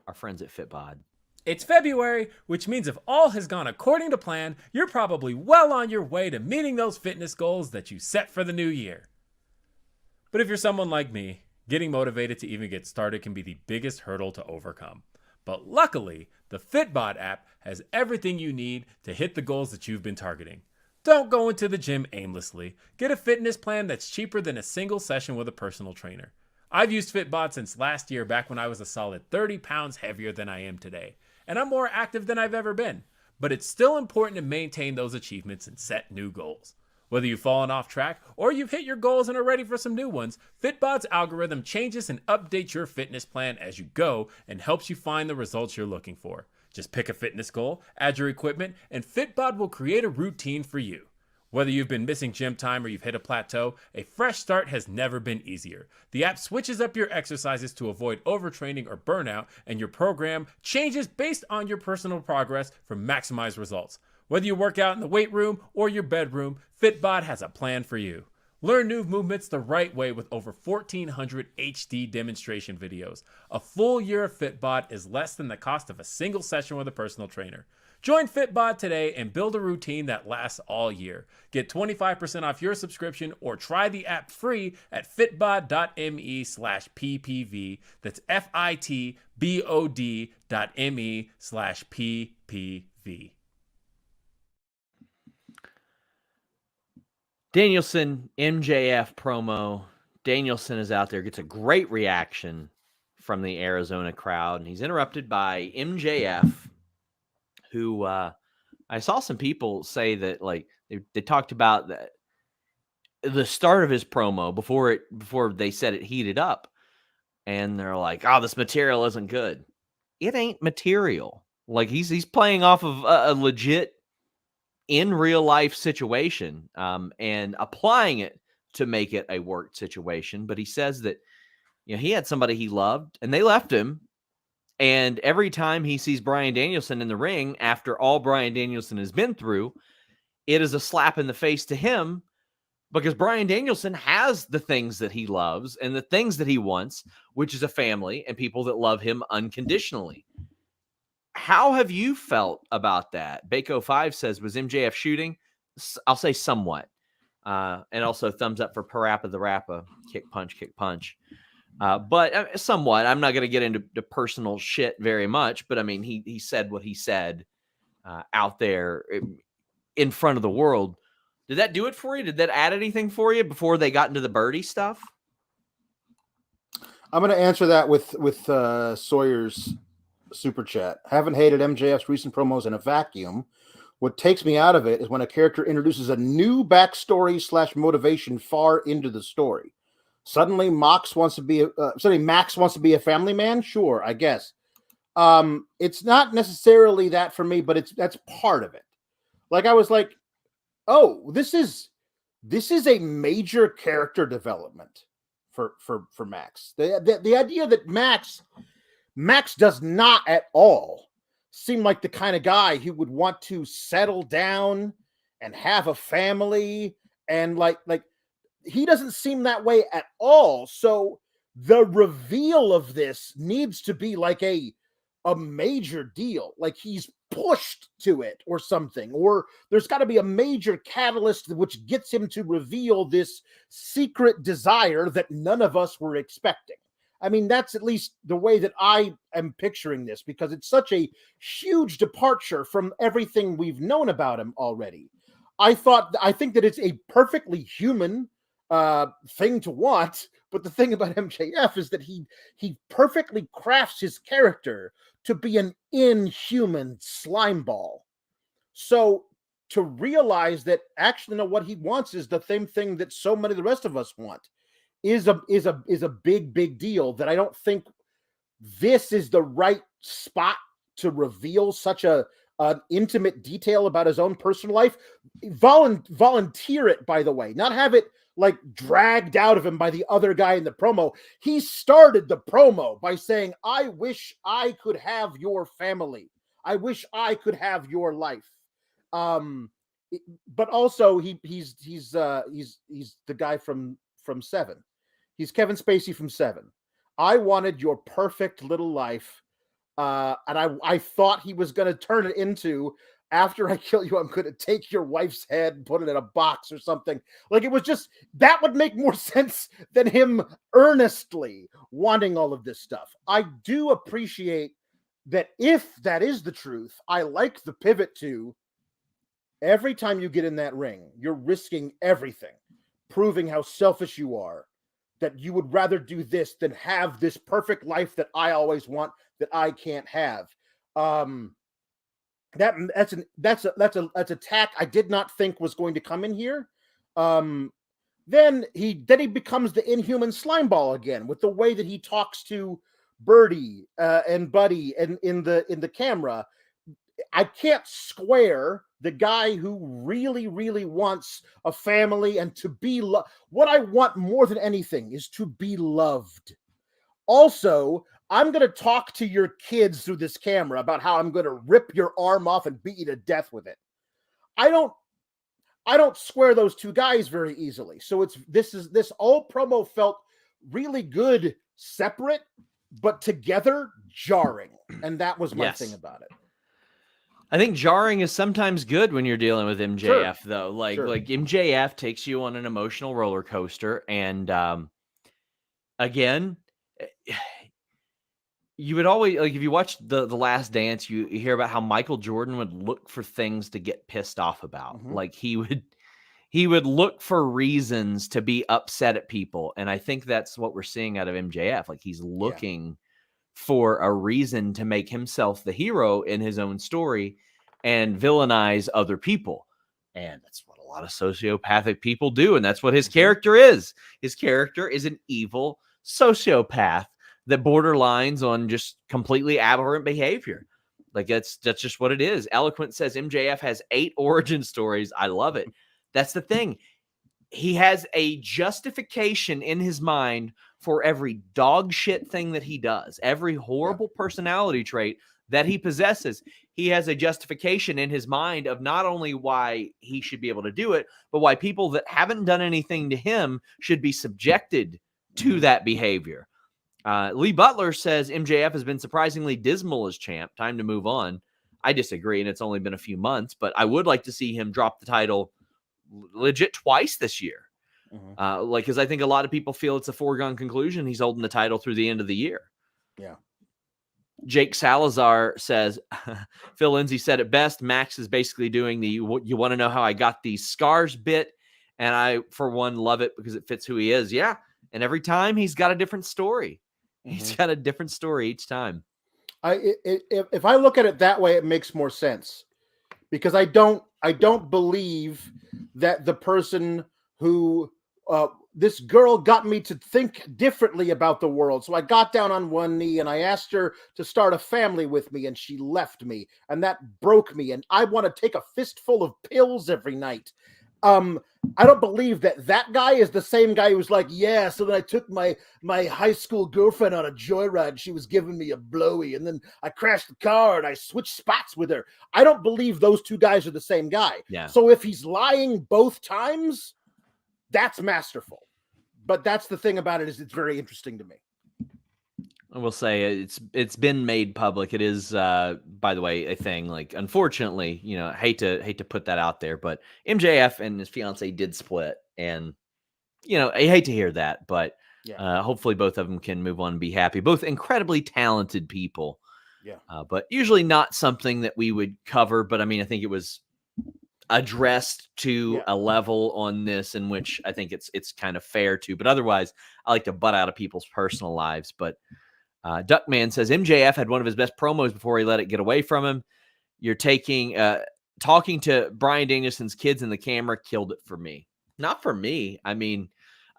Our friends at Fitbod. It's February, which means if all has gone according to plan, you're probably well on your way to meeting those fitness goals that you set for the new year. But if you're someone like me, getting motivated to even get started can be the biggest hurdle to overcome. But luckily, the Fitbod app has everything you need to hit the goals that you've been targeting. Don't go into the gym aimlessly. Get a fitness plan that's cheaper than a single session with a personal trainer. I've used Fitbod since last year, back when I was a solid 30 pounds heavier than I am today. And I'm more active than I've ever been. But it's still important to maintain those achievements and set new goals. Whether you've fallen off track or you've hit your goals and are ready for some new ones, Fitbod's algorithm changes and updates your fitness plan as you go and helps you find the results you're looking for. Just pick a fitness goal, add your equipment, and Fitbod will create a routine for you. Whether you've been missing gym time or you've hit a plateau, a fresh start has never been easier. The app switches up your exercises to avoid overtraining or burnout, and your program changes based on your personal progress for maximized results. Whether you work out in the weight room or your bedroom, Fitbod has a plan for you. Learn new movements the right way with over 1,400 HD demonstration videos. A full year of Fitbod is less than the cost of a single session with a personal trainer. Join Fitbod today and build a routine that lasts all year. Get 25% off your subscription or try the app free at fitbod.me/ppv. That's fitbod.me/ppv. Danielson, MJF promo. Danielson is out there, gets a great reaction from the Arizona crowd, and he's interrupted by MJF, who I saw some people say that they talked about the start of his promo before they said it heated up, and they're like, "Oh, this material isn't good." It ain't material. Like he's playing off of a legit in real life situation and applying it to make it a work situation. But he says that he had somebody he loved and they left him, And every time he sees Bryan Danielson in the ring, after all Bryan Danielson has been through, it is a slap in the face to him, because Bryan Danielson has the things that he loves and the things that he wants, which is a family and people that love him unconditionally. How have you felt about that? Bako5 says, was MJF shooting? I'll say somewhat. And also thumbs up for Parappa the Rappa. Kick, punch, kick, punch. But somewhat. I'm not going to get into the personal shit very much, but I mean, he said what he said out there in front of the world. Did that do it for you? Did that add anything for you before they got into the birdie stuff? I'm going to answer that with Sawyers Super Chat. Haven't hated MJF's recent promos in a vacuum. What takes me out of it is when a character introduces a new backstory / motivation far into the story. Suddenly, Max wants to be a family man. Sure, I guess. It's not necessarily that for me, but that's part of it. Like, I was like, oh, this is a major character development for Max. The idea that Max does not at all seem like the kind of guy who would want to settle down and have a family, and like he doesn't seem that way at all. So the reveal of this needs to be like a major deal. Like he's pushed to it or something, or there's got to be a major catalyst which gets him to reveal this secret desire that none of us were expecting. I mean, that's at least the way that I am picturing this, because it's such a huge departure from everything we've known about him already. I think that it's a perfectly human thing to want, but the thing about MJF is that he perfectly crafts his character to be an inhuman slime ball. So to realize that actually, no, what he wants is the same thing that so many of the rest of us want is a big deal, that I don't think this is the right spot to reveal such an intimate detail about his own personal life. Volunteer it, by the way, not have it like dragged out of him by the other guy in the promo. He started the promo by saying, I wish I could have your family. I wish I could have your life. But also he's the guy from Seven. He's Kevin Spacey from Seven. I wanted your perfect little life. And I thought he was going to turn it into, after I kill you, I'm going to take your wife's head and put it in a box or something. Like, it was just, that would make more sense than him earnestly wanting all of this stuff. I do appreciate that. If that is the truth, I like the pivot to every time you get in that ring, you're risking everything, proving how selfish you are, that you would rather do this than have this perfect life that I always want, that I can't have. That's a tack I did not think was going to come in here. Then he becomes the inhuman slimeball again, with the way that he talks to Birdie and Buddy and in the camera. I can't square the guy who really wants a family and to be loved. What I want more than anything is to be loved. Also, I'm going to talk to your kids through this camera about how I'm going to rip your arm off and beat you to death with it. I don't square those two guys very easily. So this whole promo felt really good separate, but together jarring. And that was my thing about it. I think jarring is sometimes good when you're dealing with MJF, though. Like MJF takes you on an emotional roller coaster, and again, you would always, like, if you watch the Last Dance, you hear about how Michael Jordan would look for things to get pissed off about. Mm-hmm. Like he would look for reasons to be upset at people, and I think that's what we're seeing out of MJF. Like, he's looking for a reason to make himself the hero in his own story and villainize other people. And that's what a lot of sociopathic people do. And that's what his character is. His character is an evil sociopath that borderlines on just completely aberrant behavior. Like, that's just what it is. Eloquent says MJF has 8 origin stories. I love it. That's the thing. He has a justification in his mind for every dog shit thing that he does, every horrible personality trait that he possesses. He has a justification in his mind of not only why he should be able to do it, but why people that haven't done anything to him should be subjected to that behavior. Lee Butler says MJF has been surprisingly dismal as champ. Time to move on. I disagree, and it's only been a few months, but I would like to see him drop the title legit twice this year. Because I think a lot of people feel it's a foregone conclusion he's holding the title through the end of the year. Yeah. Jake Salazar says, Phil Lindsay said it best. Max is basically doing the you want to know how I got these scars bit, and I, for one, love it because it fits who he is. Yeah, and every time he's got a different story. He's got a different story each time. If I look at it that way, it makes more sense, because I don't believe that the person who this girl got me to think differently about the world. So I got down on one knee and I asked her to start a family with me, and she left me, and that broke me, and I want to take a fistful of pills every night. I don't believe that guy is the same guy who's like, yeah, so then I took my high school girlfriend on a joyride. She was giving me a blowy, and then I crashed the car and I switched spots with her. I don't believe those two guys are the same guy. Yeah. So if he's lying both times, that's masterful. But that's the thing about it, is it's very interesting to me. I will say it's been made public. It is, by the way, a thing. Like, unfortunately, I hate to put that out there, but MJF and his fiance did split, and I hate to hear that, but hopefully both of them can move on and be happy. Both incredibly talented people, but usually not something that we would cover. But I mean, I think it was addressed to a level on this in which I think it's kind of fair to. But otherwise, I like to butt out of people's personal lives, but. Duckman says MJF had one of his best promos before he let it get away from him. You're talking to Bryan Danielson's kids in the camera killed it for me. Not for me. I mean,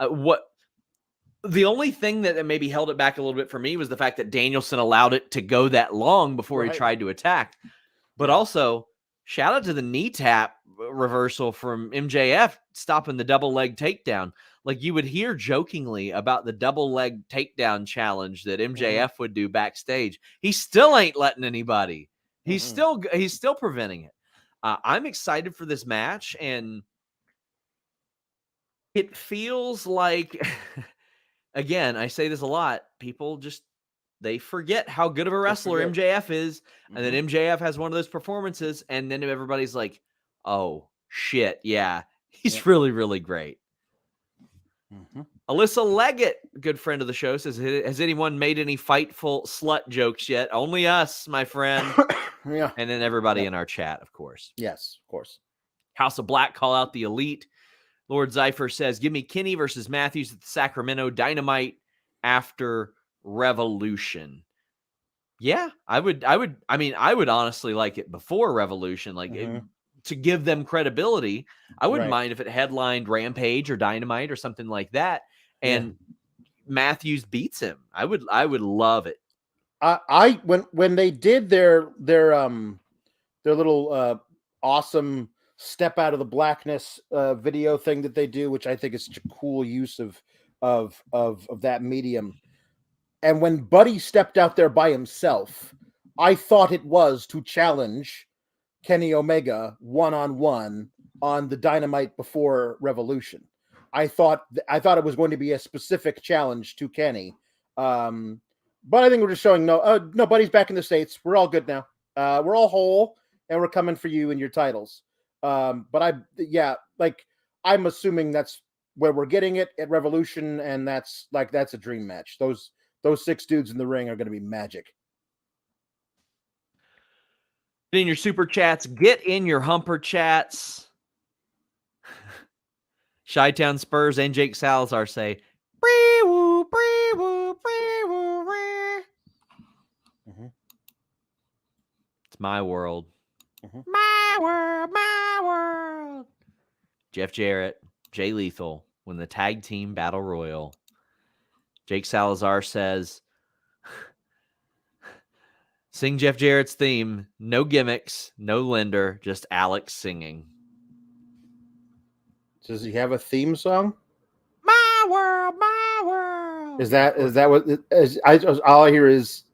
the only thing that maybe held it back a little bit for me was the fact that Danielson allowed it to go that long before he tried to attack. But also, shout out to the knee tap reversal from MJF stopping the double leg takedown. Like, you would hear jokingly about the double leg takedown challenge that MJF would do backstage. He still ain't letting anybody. He's still preventing it. I'm excited for this match, and it feels like, again, I say this a lot, people they forget how good of a wrestler MJF is, and then MJF has one of those performances, and then everybody's like, oh, shit, yeah, he's really, really great. Alyssa Leggett, good friend of the show, says, has anyone made any fightful slut jokes yet? Only us, my friend. Yeah. And then everybody in our chat, of course. Yes, of course. House of Black call out the Elite. Lord Zypher says, give me Kenny versus Matthews at the Sacramento Dynamite after Revolution. Yeah, I would honestly like it before Revolution, like to give them credibility. I wouldn't mind if it headlined Rampage or Dynamite or something like that, and Matthews beats him. I would love it. When they did their little awesome step out of the blackness video thing that they do, which I think is such a cool use of that medium. And when Buddy stepped out there by himself, I thought it was to challenge Kenny Omega one-on-one on the Dynamite before Revolution. I thought it was going to be a specific challenge to Kenny. But I think we're just showing no, Buddy's back in the States. We're all good now. We're all whole, and we're coming for you and your titles. I'm assuming that's where we're getting it at Revolution, and that's a dream match. Those 6 dudes in the ring are going to be magic. In your super chats, get in your humper chats. Chi-Town Spurs and Jake Salazar say, "Bree-woo, bree-woo, bree-woo, bree." It's my world. My world, my world. Jeff Jarrett, Jay Lethal win the tag team battle royal. Jake Salazar says, sing Jeff Jarrett's theme. No gimmicks, no Linder, just Alex singing. Does he have a theme song? My world, my world. Is that what all I hear is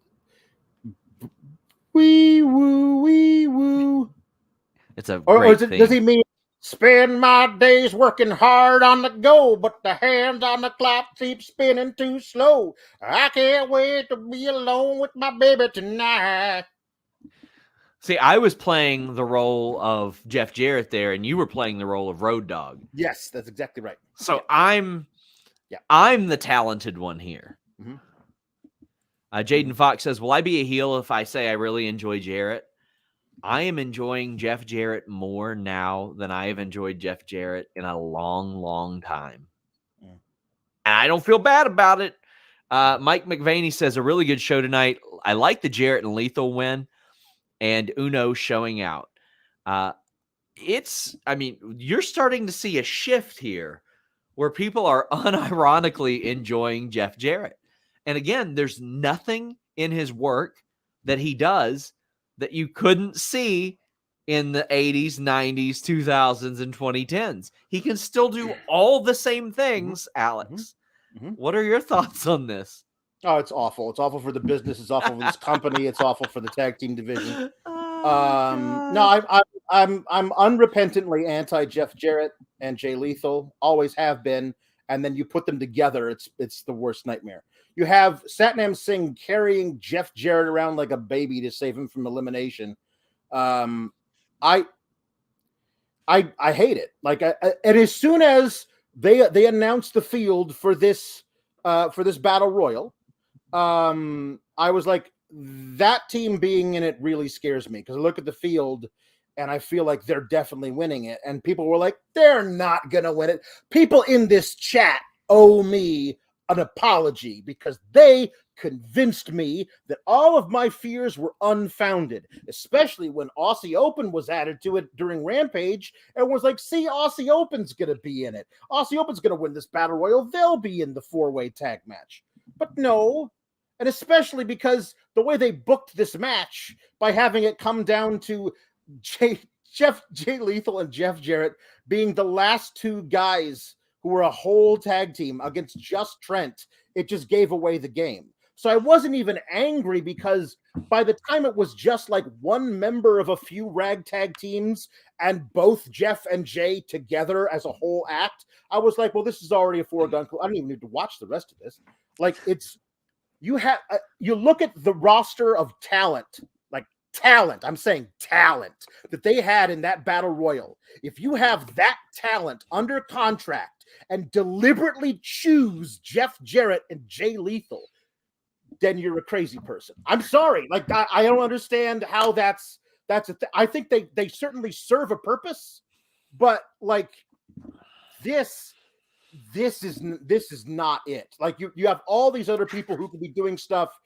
wee woo? It's a great thing. Does he mean spend my days working hard on the go, but the hands on the clock keep spinning too slow? I can't wait to be alone with my baby tonight. See, I was playing the role of Jeff Jarrett there, and you were playing the role of Road Dogg. Yes, that's exactly right. So I'm the talented one here. Mm-hmm. Jaden Fox says, will I be a heel if I say I really enjoy Jarrett? I am enjoying Jeff Jarrett more now than I have enjoyed Jeff Jarrett in a long, long time. And I don't feel bad about it. Mike McVaney says, a really good show tonight. I like the Jarrett and Lethal win and Uno showing out. You're starting to see a shift here where people are unironically enjoying Jeff Jarrett. And again, there's nothing in his work that he does that you couldn't see in the 80s, 90s, 2000s, and 2010s. He can still do all the same things, Alex. What are your thoughts on this? Oh, it's awful. It's awful for the business. It's awful for this company. It's awful for the tag team division. No, I'm unrepentantly anti Jeff Jarrett and Jay Lethal. Always have been. And then you put them together, it's the worst nightmare. You have Satnam Singh carrying Jeff Jarrett around like a baby to save him from elimination. I hate it. And as soon as they announced the field for this battle royal, I was like, that team being in it really scares me, because I look at the field and I feel like they're definitely winning it. And people were like, they're not going to win it. People in this chat owe me an apology because they convinced me that all of my fears were unfounded, especially when Aussie Open was added to it during Rampage. And was like, see, Aussie Open's going to be in it. Aussie Open's going to win this battle royal. They'll be in the 4-way tag match. But no. And especially because the way they booked this match by having it come down to Jay Lethal and Jeff Jarrett being the last two guys who were a whole tag team against just Trent, it just gave away the game. So I wasn't even angry, because by the time it was just like one member of a few ragtag teams and both Jeff and Jay together as a whole act, I was like, well, this is already a foregone. I don't even need to watch the rest of this. Like, it's, you look at the roster of talent, I'm saying talent that they had in that battle royal. If you have that talent under contract and deliberately choose Jeff Jarrett and Jay Lethal, then you're a crazy person. I'm sorry. I don't understand how that's I think they certainly serve a purpose, but this is not it. Like, you have all these other people who could be doing stuff,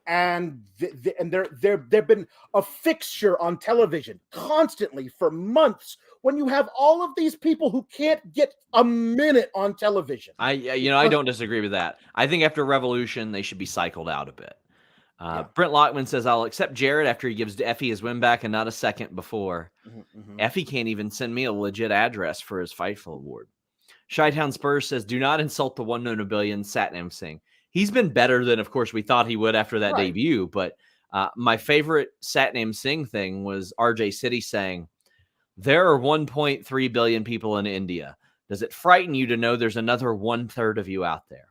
and they've been a fixture on television constantly for months, when you have all of these people who can't get a minute on television. I don't disagree with that. I think after Revolution, they should be cycled out a bit. Brent Lockman says, I'll accept Jarrett after he gives Effie his win back and not a second before. Effie can't even send me a legit address for his Fightful award. Chi-Town Spurs says, do not insult the one known a billion, Satnam Singh. He's been better than, of course, we thought he would after that debut. But my favorite Satnam Singh thing was RJ City saying, there are 1.3 billion people in India. Does it frighten you to know there's another 1/3 of you out there?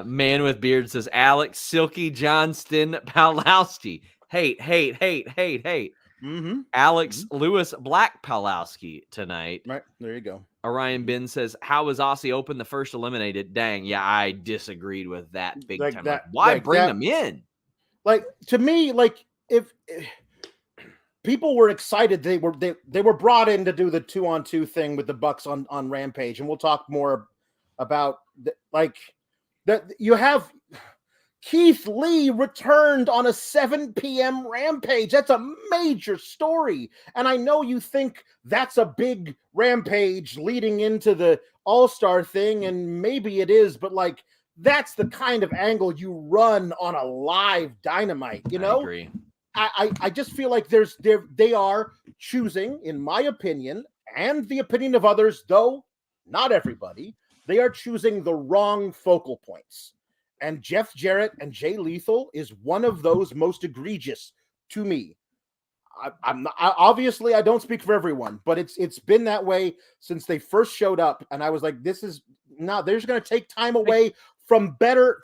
Man with Beard says, Alex, Silky, Johnston, Pawlowski. Hate. Alex Lewis Black Pawlowski tonight. Right, there you go. Orion Ben says, how was Aussie Open the first eliminated? Dang, yeah, I disagreed with that big time. Why bring them in? To me, if people were excited, they were brought in to do the 2-on-2 thing with the Bucks on Rampage, and we'll talk more about that. You have Keith Lee returned on a 7 p.m. Rampage. That's a major story. And I know you think that's a big Rampage leading into the All-Star thing, and maybe it is, but that's the kind of angle you run on a live Dynamite, you know? I agree. I just feel like they are choosing, in my opinion, and the opinion of others, though not everybody, they are choosing the wrong focal points. And Jeff Jarrett and Jay Lethal is one of those most egregious to me. Obviously I don't speak for everyone, but it's been that way since they first showed up. And I was like, this is not, they're just going to take time away from better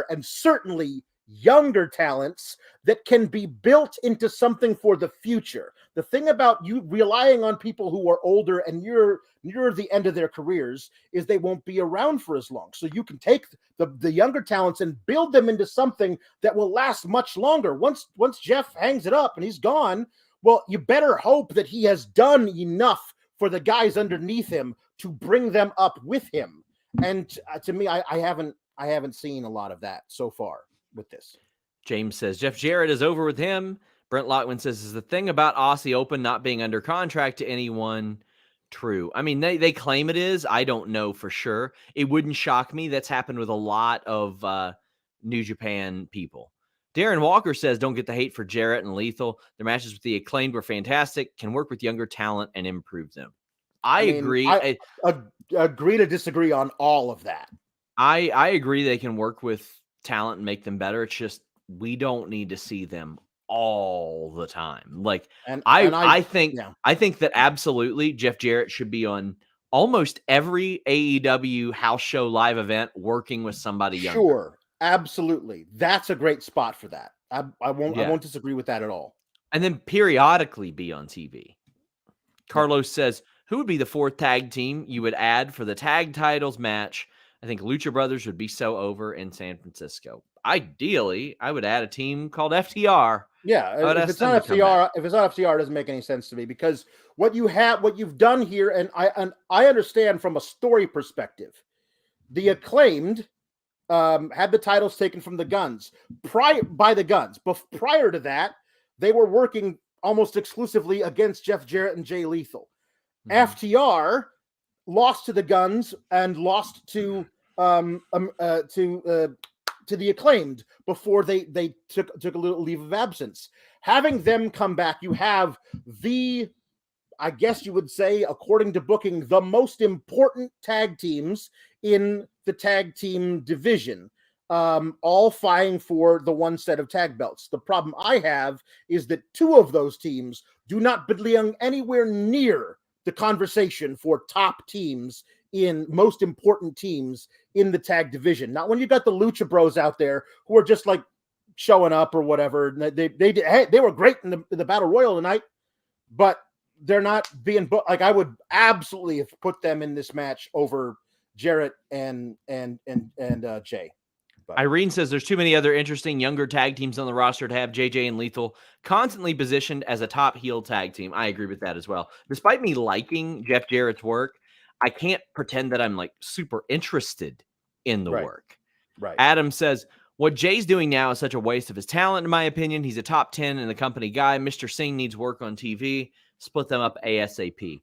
and certainly younger talents that can be built into something for the future. The thing about you relying on people who are older and you're near the end of their careers is they won't be around for as long. So you can take the younger talents and build them into something that will last much longer. Once Jeff hangs it up and he's gone, well, you better hope that he has done enough for the guys underneath him to bring them up with him. And to me, I haven't seen a lot of that so far with this. James says Jeff Jarrett is over with him. Brent Lockman says, is the thing about Aussie Open not being under contract to anyone true? I mean, they claim it is. I don't know for sure. It wouldn't shock me. That's happened with a lot of New Japan people. Darren Walker says, don't get the hate for Jarrett and Lethal. Their matches with the Acclaimed were fantastic. Can work with younger talent and improve them. I agree. I agree to disagree on all of that. I agree they can work with talent and make them better. It's just we don't need to see them all the time. Like, I think that absolutely Jeff Jarrett should be on almost every AEW house show live event working with somebody younger. Sure, absolutely. That's a great spot for that. I won't disagree with that at all. And then periodically be on TV. Carlos says, who would be the fourth tag team you would add for the tag titles match? I think Lucha Brothers would be so over in San Francisco. Ideally, I would add a team called FTR. Yeah, if it's not FTR, it doesn't make any sense to me, because what you've done here, and I understand from a story perspective, the Acclaimed had the titles taken from the Guns by the Guns. But prior to that, they were working almost exclusively against Jeff Jarrett and Jay Lethal. FTR lost to the Guns and lost to the Acclaimed before they took a little leave of absence. Having them come back, you have I guess you would say, according to booking, the most important tag teams in the tag team division, all vying for the one set of tag belts. The problem I have is that two of those teams do not belong anywhere near the conversation for top teams in most important teams in the tag division. Not when you got the Lucha Bros out there who are just like showing up or whatever. They were great in the Battle Royal tonight, but they're not being booked. Like, I would absolutely have put them in this match over Jarrett and Jay. But Irene says there's too many other interesting younger tag teams on the roster to have JJ and Lethal constantly positioned as a top heel tag team. I agree with that as well. Despite me liking Jeff Jarrett's work, I can't pretend that I'm like super interested in the work. Right. Adam says, what Jay's doing now is such a waste of his talent, in my opinion. He's a top 10 in the company guy. Mr. Singh needs work on TV. Split them up ASAP.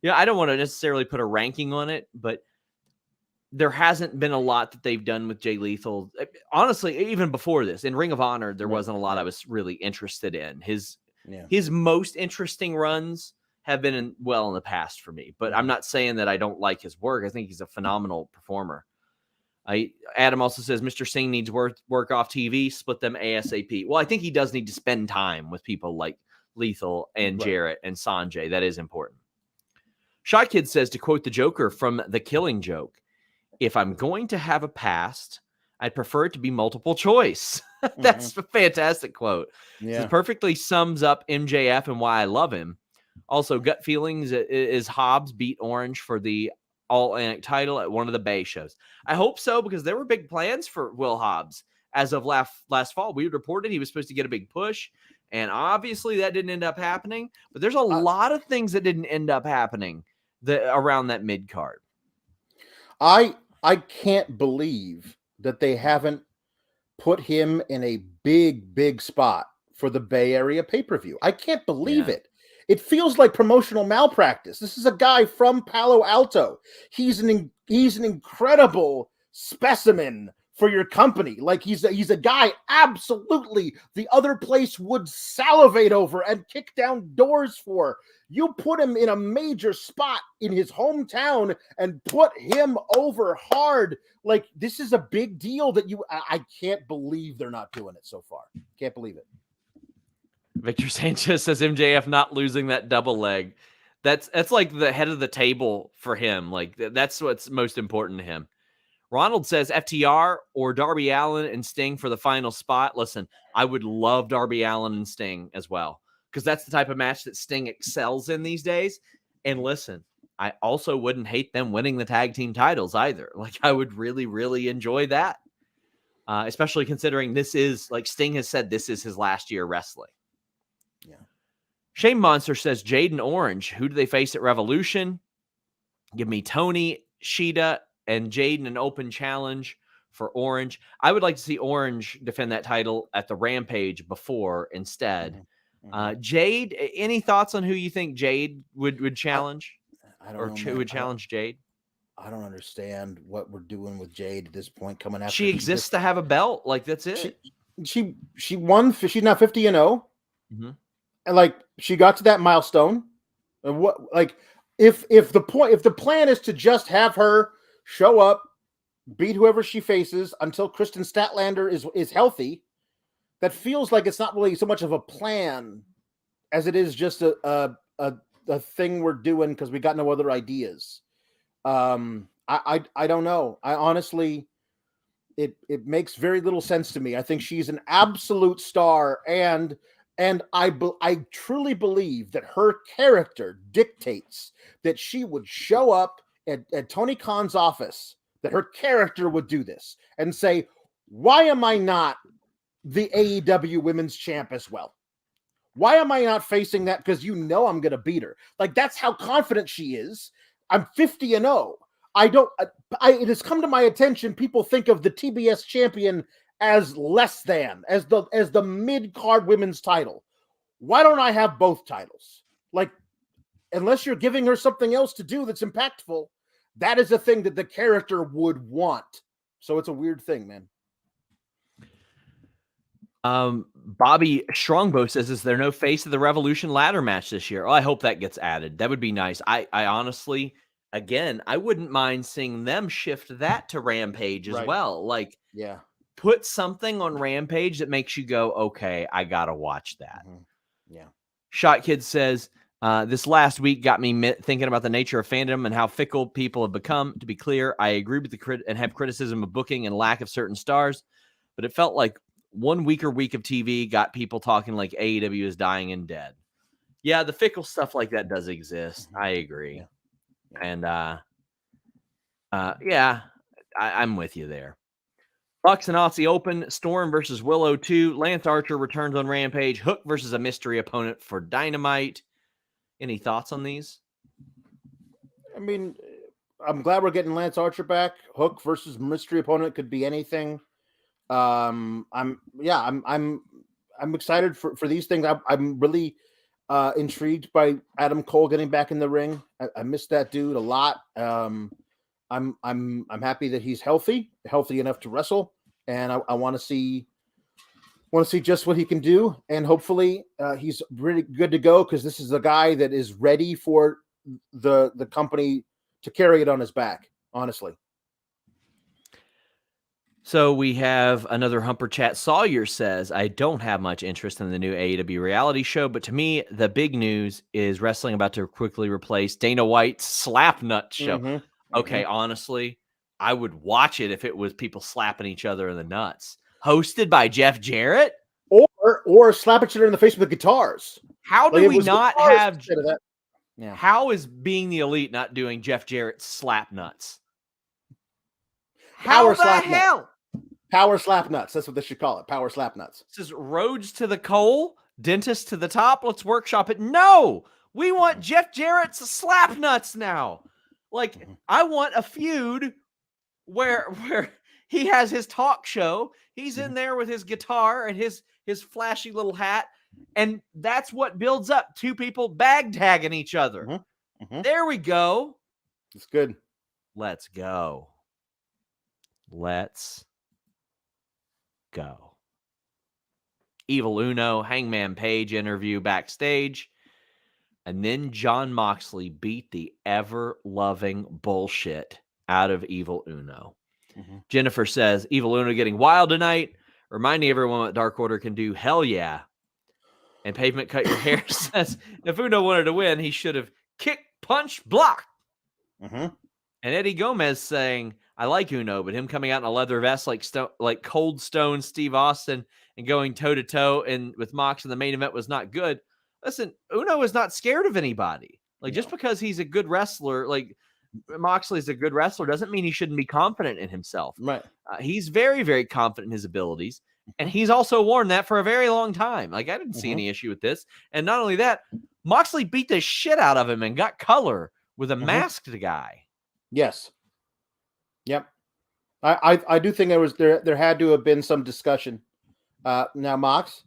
I don't want to necessarily put a ranking on it, but there hasn't been a lot that they've done with Jay Lethal. Honestly, even before this, in Ring of Honor, there wasn't a lot I was really interested in. His most interesting runs have been in the past for me, but I'm not saying that I don't like his work. I think he's a phenomenal performer. Adam also says Mr. Singh needs work off TV, split them ASAP. Well, I think he does need to spend time with people like Lethal and Jarrett and Sanjay. That is important. Shot Kid says, to quote the Joker from The Killing Joke, if I'm going to have a past, I'd prefer it to be multiple choice. That's a fantastic quote. Yeah. It perfectly sums up MJF and why I love him. Also, gut feelings is Hobbs beat Orange for the All-Atlantic title at one of the Bay shows. I hope so, because there were big plans for Will Hobbs as of last fall. We reported he was supposed to get a big push, and obviously that didn't end up happening. But there's a lot of things that didn't end up happening around that mid-card. I can't believe that they haven't put him in a big spot for the Bay Area pay-per-view. I can't believe it. It feels like promotional malpractice. This is a guy from Palo Alto. He's an incredible specimen for your company. Like he's a guy absolutely the other place would salivate over and kick down doors for. You put him in a major spot in his hometown and put him over hard. Like, this is a big deal that I can't believe they're not doing it so far. Can't believe it. Victor Sanchez says MJF not losing that double leg. That's like the head of the table for him. Like, that's what's most important to him. Ronald says FTR or Darby Allin and Sting for the final spot. Listen, I would love Darby Allin and Sting as well, because that's the type of match that Sting excels in these days. And listen, I also wouldn't hate them winning the tag team titles either. Like, I would really, really enjoy that, especially considering this is, like Sting has said, this is his last year wrestling. Yeah. Shane Monster says Jade and Orange. Who do they face at Revolution? Give me Tony, Shida, and Jade in an open challenge for Orange. I would like to see Orange defend that title at the Rampage before instead. Jade, any thoughts on who you think Jade would challenge? I don't know, who would challenge Jade? I don't understand what we're doing with Jade at this point coming after. She exists to have a belt. Like, that's it. She won. She's now 50-0. And like, she got to that milestone. And what, like, if the plan is to just have her show up, beat whoever she faces until Kristen Statlander is healthy, that feels like it's not really so much of a plan as it is just a thing we're doing because we got no other ideas. I don't know. I honestly, it makes very little sense to me. I think she's an absolute star, and I truly believe that her character dictates that she would show up at Tony Khan's office, that her character would do this and say, why am I not the AEW women's champ as well? Why am I not facing that? Because I'm going to beat her. Like, that's how confident she is. I'm 50-0. It has come to my attention. People think of the TBS champion as less than, as the mid-card women's title. Why don't I have both titles? Like, unless you're giving her something else to do that's impactful, that is a thing that the character would want. So it's a weird thing, man. Bobby Strongbow says, is there no face of the Revolution ladder match this year? Oh, I hope that gets added. That would be nice. I honestly, again, I wouldn't mind seeing them shift that to Rampage as well. Like, yeah, put something on Rampage that makes you go, okay, I gotta watch that. Yeah. Shot Kid says, this last week got me thinking about the nature of fandom and how fickle people have become. To be clear, I agree with and have criticism of booking and lack of certain stars, but it felt like one weaker week of TV got people talking like AEW is dying and dead. Yeah, the fickle stuff like that does exist. I agree. Yeah. And I'm with you there. Bucks and Aussie Open, Storm versus Willow 2. Lance Archer returns on Rampage. Hook versus a mystery opponent for Dynamite. Any thoughts on these? I mean, I'm glad we're getting Lance Archer back. Hook versus mystery opponent could be anything. I'm excited for these things. I'm really intrigued by Adam Cole getting back in the ring. I miss that dude a lot. I'm happy that he's healthy enough to wrestle, and I want to see just what he can do, and hopefully he's really good to go, because this is the guy that is ready for the company to carry it on his back, honestly. So we have another Humper Chat. Sawyers says, I don't have much interest in the new AEW reality show, but to me, the big news is wrestling about to quickly replace Dana White's Slapnut show. Okay, honestly, I would watch it if it was people slapping each other in the nuts. Hosted by Jeff Jarrett? Or slap each other in the face with guitars. How do we not have that? Yeah. How is Being the Elite not doing Jeff Jarrett's slap nuts? Power How the slap hell? Nuts. Power slap nuts. That's what they should call it. Power slap nuts. This is Rhodes to the coal, dentist to the top. Let's workshop it. No, we want Jeff Jarrett's slap nuts now. Like, I want a feud where he has his talk show. He's in there with his guitar and his flashy little hat. And that's what builds up two people bag tagging each other. There we go. It's good. Let's go. Let's go. Evil Uno, Hangman Page interview backstage. And then Jon Moxley beat the ever-loving bullshit out of Evil Uno. Mm-hmm. Jennifer says, Evil Uno getting wild tonight, reminding everyone what Dark Order can do. Hell yeah. And Pavement Cut Your Hair says, if Uno wanted to win, he should have kicked, punched, blocked. Mm-hmm. And Eddie Gomez saying, I like Uno, but him coming out in a leather vest like Cold Stone Steve Austin and going toe-to-toe and with Mox in the main event was not good. Listen, Uno is not scared of anybody. Like, just because he's a good wrestler, like Moxley's a good wrestler, doesn't mean he shouldn't be confident in himself. Right. He's very, very confident in his abilities. And he's also worn that for a very long time. Like, I didn't see any issue with this. And not only that, Moxley beat the shit out of him and got color with a masked guy. Yes. Yep. I do think there had to have been some discussion. Now, Mox,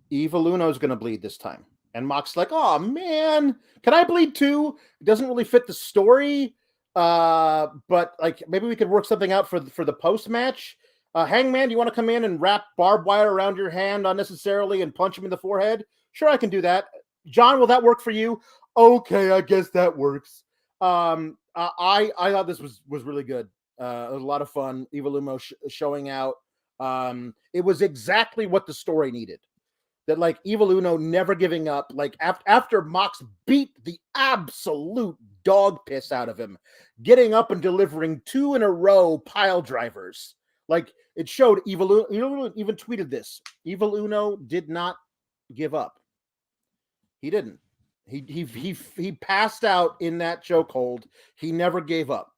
Evil Uno's going to bleed this time. And Mox's like, oh, man, can I bleed too? It doesn't really fit the story. But, like, maybe we could work something out for the post-match. Hangman, do you want to come in and wrap barbed wire around your hand unnecessarily and punch him in the forehead? Sure, I can do that. John, will that work for you? Okay, I guess that works. I thought this was really good. It was a lot of fun. Evil Uno showing out. It was exactly what the story needed. That, like, Evil Uno never giving up. Like, after Mox beat the absolute dog piss out of him, getting up and delivering 2 in a row pile drivers. Like, it showed Evil Uno even tweeted this. Evil Uno did not give up. He didn't. He passed out in that chokehold. He never gave up.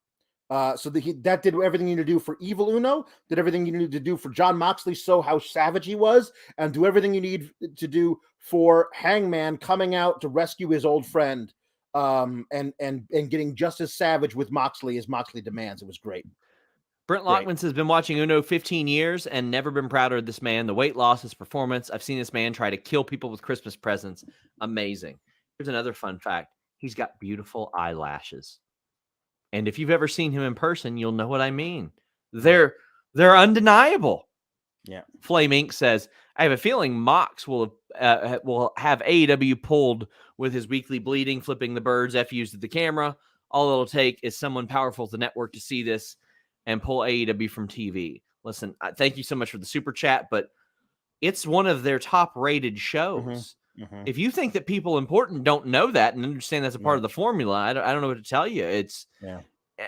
So that did everything you need to do for Evil Uno, did everything you needed to do for Jon Moxley, so how savage he was, and do everything you need to do for Hangman coming out to rescue his old friend, and getting just as savage with Moxley as Moxley demands. It was great. Brent Lockman says, been watching Uno 15 years and never been prouder of this man. The weight loss, his performance. I've seen this man try to kill people with Christmas presents. Amazing. Here's another fun fact. He's got beautiful eyelashes. And if you've ever seen him in person, you'll know what I mean. They're undeniable. Yeah. Flame Inc. says, I have a feeling Mox will have AEW pulled with his weekly bleeding, flipping the birds, FUs to the camera. All it'll take is someone powerful at the network to see this and pull AEW from TV. Listen, thank you so much for the super chat, but it's one of their top-rated shows. Mm-hmm. If you think that people important don't know that and understand that's a part of the formula, I don't know what to tell you. It's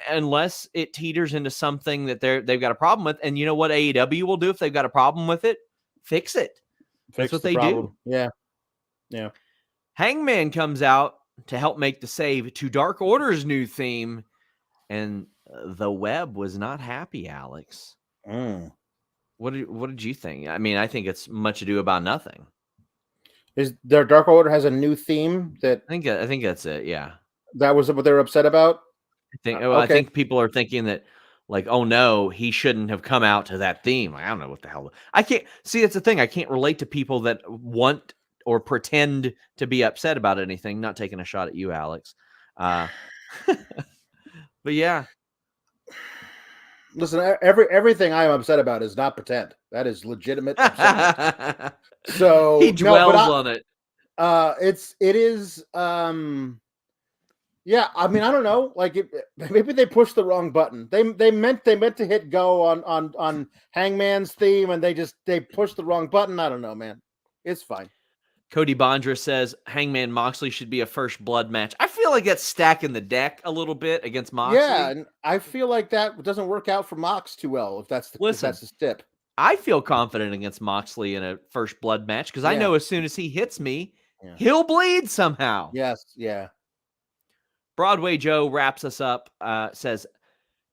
unless it teeters into something that they've got a problem with. And you know what AEW will do if they've got a problem with it? Fix it. That's what they do. Yeah. Yeah. Hangman comes out to help make the save to Dark Order's new theme, and the web was not happy, Alex. What did you think? I mean, I think it's much ado about nothing. Is their Dark Order has a new theme that I think that's it. Yeah, that was what they're upset about. I think people are thinking that, like, oh no, he shouldn't have come out to that theme. Like, I don't know what the hell. I can't see. That's the thing. I can't relate to people that want or pretend to be upset about anything. Not taking a shot at you, Alex. But yeah. Listen, everything I am upset about is not pretend. That is legitimate upset. So he dwells on it. It is. Yeah, I mean, I don't know. Like, maybe they pushed the wrong button. They meant to hit go on Hangman's theme, and they pushed the wrong button. I don't know, man. It's fine. Cody Bondra says Hangman Moxley should be a first blood match. I feel like that's stacking the deck a little bit against Moxley. Yeah, and I feel like that doesn't work out for Mox too well if that's the tip. I feel confident against Moxley in a first blood match because I know as soon as he hits me, he'll bleed somehow. Yes, yeah. Broadway Joe wraps us up, says,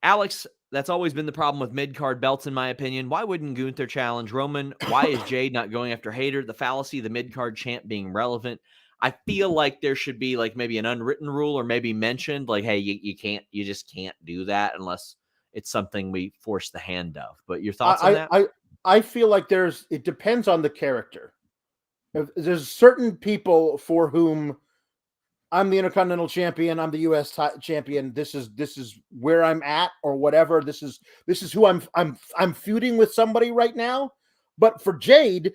Alex, that's always been the problem with mid-card belts, in my opinion. Why wouldn't Gunther challenge Roman? Why is Jade not going after Hayter? The fallacy of the mid-card champ being relevant. I feel like there should be like maybe an unwritten rule or maybe mentioned like, hey, you just can't do that unless it's something we force the hand of. But your thoughts on that? I feel like it depends on the character. There's certain people for whom I'm the Intercontinental Champion. I'm the U.S. champion. This is where I'm at, or whatever. This is who I'm feuding with somebody right now. But for Jade,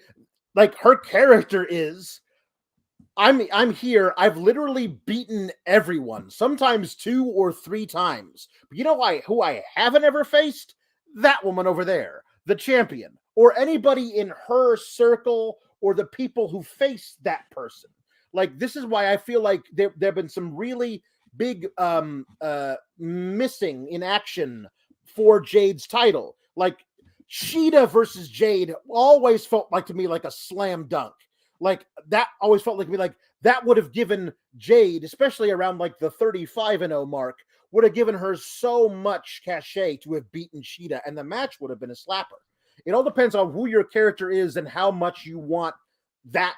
like, her character is, I'm here. I've literally beaten everyone, sometimes 2 or 3 times. But you know who I haven't ever faced? That woman over there, the champion, or anybody in her circle, or the people who face that person. Like, this is why I feel like there have been some really big missing in action for Jade's title. Like, Shida versus Jade always felt like to me like a slam dunk. Like, that always felt like to me like that would have given Jade, especially around like the 35-0 mark, would have given her so much cachet to have beaten Shida, and the match would have been a slapper. It all depends on who your character is and how much you want that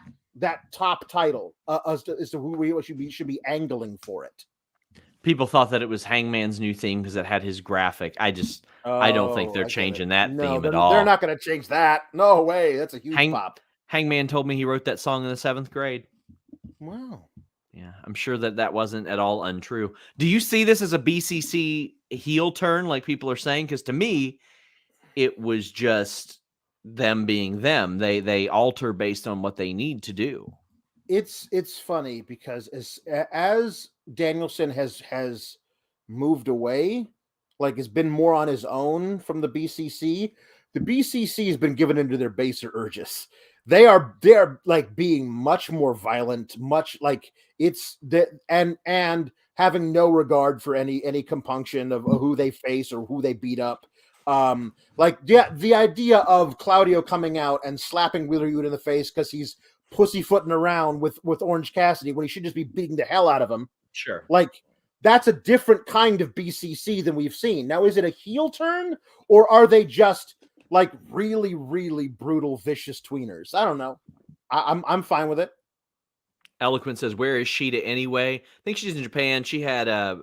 top title as to who we should be angling for it. People thought that it was Hangman's new theme because it had his graphic. I don't think they're changing that theme at all. They're not going to change that. No way. That's a huge pop. Hangman told me he wrote that song in the 7th grade. Wow. Yeah, I'm sure that wasn't at all untrue. Do you see this as a BCC heel turn, like people are saying? Because to me, it was just them being them. They alter based on what they need to do. It's funny because as Danielson has moved away, like, has been more on his own from the BCC has been given into their baser urges. They are like being much more violent, much like it's that, and having no regard for any compunction of who they face or who they beat up. The idea of Claudio coming out and slapping Wheeler Yuta in the face because he's pussyfooting around with Orange Cassidy when he should just be beating the hell out of him. Sure. Like, that's a different kind of BCC than we've seen. Now, is it a heel turn, or are they just like really, really brutal, vicious tweeners? I don't know. I'm fine with it. Eloquent says, where is Shida anyway? I think she's in Japan. She had a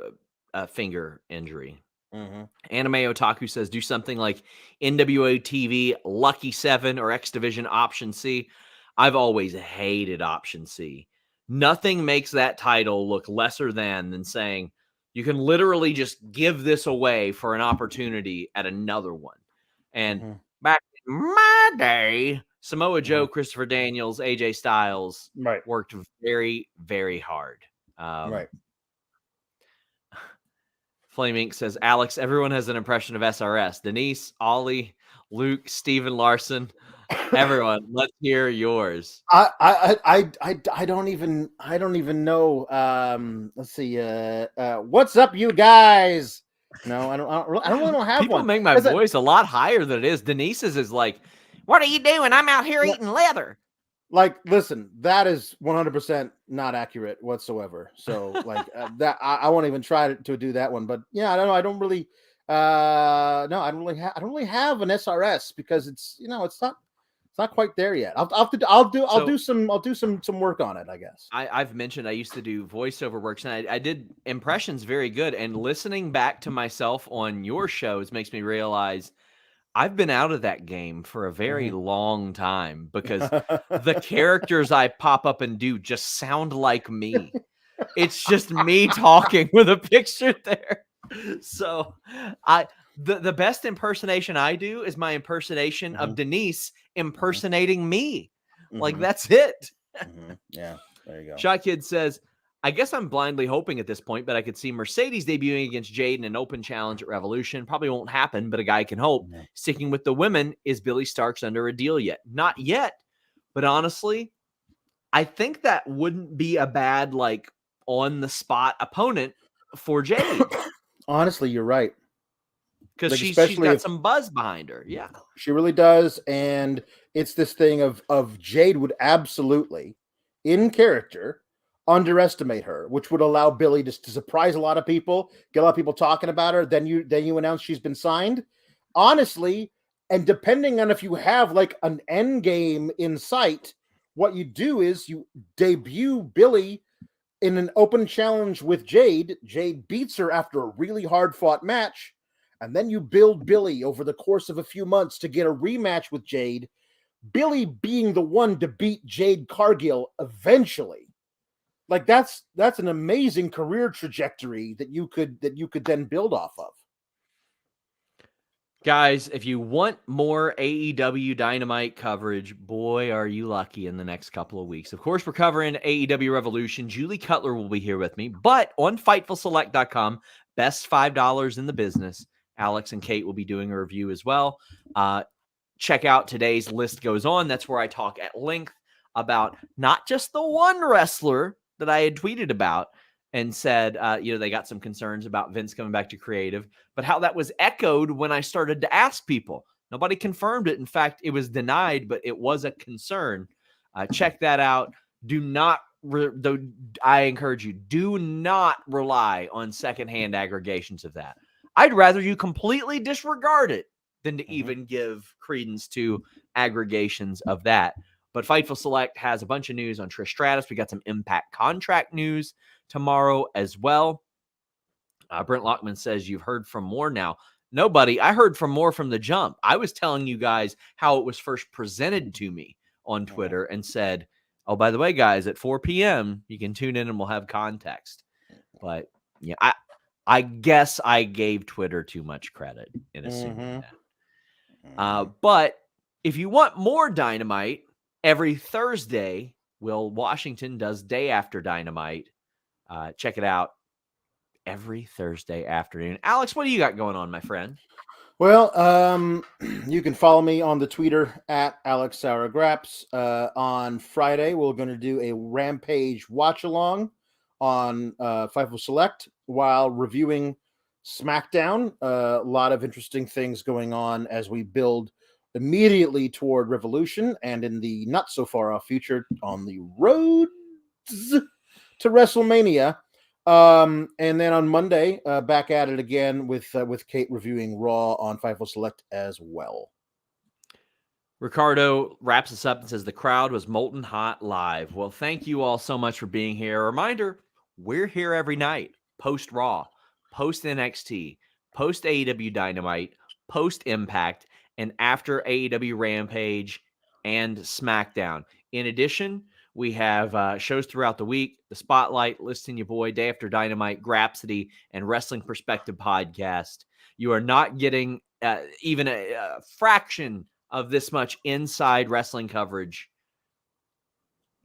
finger injury. Mm-hmm. Anime Otaku says, do something like NWA TV, Lucky 7, or X Division Option C. I've always hated Option C. Nothing makes that title look lesser than saying you can literally just give this away for an opportunity at another one. And back in my day, Samoa Joe, Christopher Daniels, AJ Styles worked very, very hard. Right. Flame Ink says, Alex, everyone has an impression of SRS. Denise, Ollie, Luke, Steven Larson, everyone. Let's hear yours. I don't even know. Let's see. What's up, you guys? No, I don't really have People one. make my voice a lot higher than it is. Denise's is like, what are you doing? I'm out here eating leather. Like, listen, that is 100% not accurate whatsoever. So, like, that I won't even try to do that one. But yeah, I don't know. I don't really, I don't really have an SRS because it's not quite there yet. I'll do some work on it, I guess. I've mentioned I used to do voiceover works, and I did impressions very good. And listening back to myself on your shows makes me realize I've been out of that game for a very long time because the characters I pop up and do just sound like me. It's just me talking with a picture there. So the best impersonation I do is my impersonation of Denise impersonating me. Like, that's it. Yeah, there you go. Shot Kid says, I guess I'm blindly hoping at this point, but I could see Mercedes debuting against Jade in an open challenge at Revolution. Probably won't happen, but a guy can hope. Sticking with the women, is Billy Starks under a deal yet? Not yet, but honestly, I think that wouldn't be a bad, like, on-the-spot opponent for Jade. Honestly, you're right. Because like, she's got some buzz behind her. Yeah. She really does, and it's this thing of Jade would absolutely, in character, underestimate her, which would allow Billy to surprise a lot of people, get a lot of people talking about her. Then you announce she's been signed. Honestly, and depending on if you have like an end game in sight, what you do is you debut Billy in an open challenge with Jade. Jade beats her after a really hard fought match, and then you build Billy over the course of a few months to get a rematch with Jade. Billy being the one to beat Jade Cargill eventually. Like that's an amazing career trajectory that you could then build off of. Guys, if you want more AEW Dynamite coverage, boy, are you lucky in the next couple of weeks. Of course, we're covering AEW Revolution. Julie Cutler will be here with me, but on FightfulSelect.com, best $5 in the business, Alex and Kate will be doing a review as well. Check out today's List Goes On. That's where I talk at length about not just the one wrestler that I had tweeted about and said, they got some concerns about Vince coming back to creative, but how that was echoed when I started to ask people. Nobody confirmed it. In fact, it was denied, but it was a concern. Check that out. I encourage you, do not rely on secondhand aggregations of that. I'd rather you completely disregard it than to even give credence to aggregations of that. But Fightful Select has a bunch of news on Trish Stratus. We got some Impact contract news tomorrow as well. Brent Lockman says you've heard from more now. Nobody. I heard from more from the jump. I was telling you guys how it was first presented to me on Twitter and said, oh, by the way, guys, at 4 p.m., you can tune in and we'll have context. But yeah, I guess I gave Twitter too much credit in assuming that. But if you want more Dynamite, every Thursday, Will Washington does Day After Dynamite. Check it out every Thursday afternoon. Alex, what do you got going on, my friend? Well, you can follow me on the Twitter at Alex Souragraps. On Friday, we're going to do a Rampage watch-along on Fightful Select while reviewing SmackDown. A lot of interesting things going on as we build immediately toward Revolution and in the not so far off future on the road to WrestleMania. And then on Monday, back at it again with Kate reviewing Raw on Fightful Select as well. Ricardo wraps us up and says the crowd was molten hot live. Well, thank you all so much for being here. A reminder, we're here every night, post Raw, post NXT, post AEW Dynamite, post Impact, and after AEW Rampage and SmackDown. In addition, we have shows throughout the week, the Spotlight, Listing Your Boy, Day After Dynamite, Grapsody, and Wrestling Perspective podcast. You are not getting even a fraction of this much inside wrestling coverage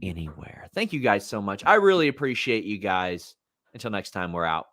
anywhere. Thank you guys so much. I really appreciate you guys. Until next time, we're out.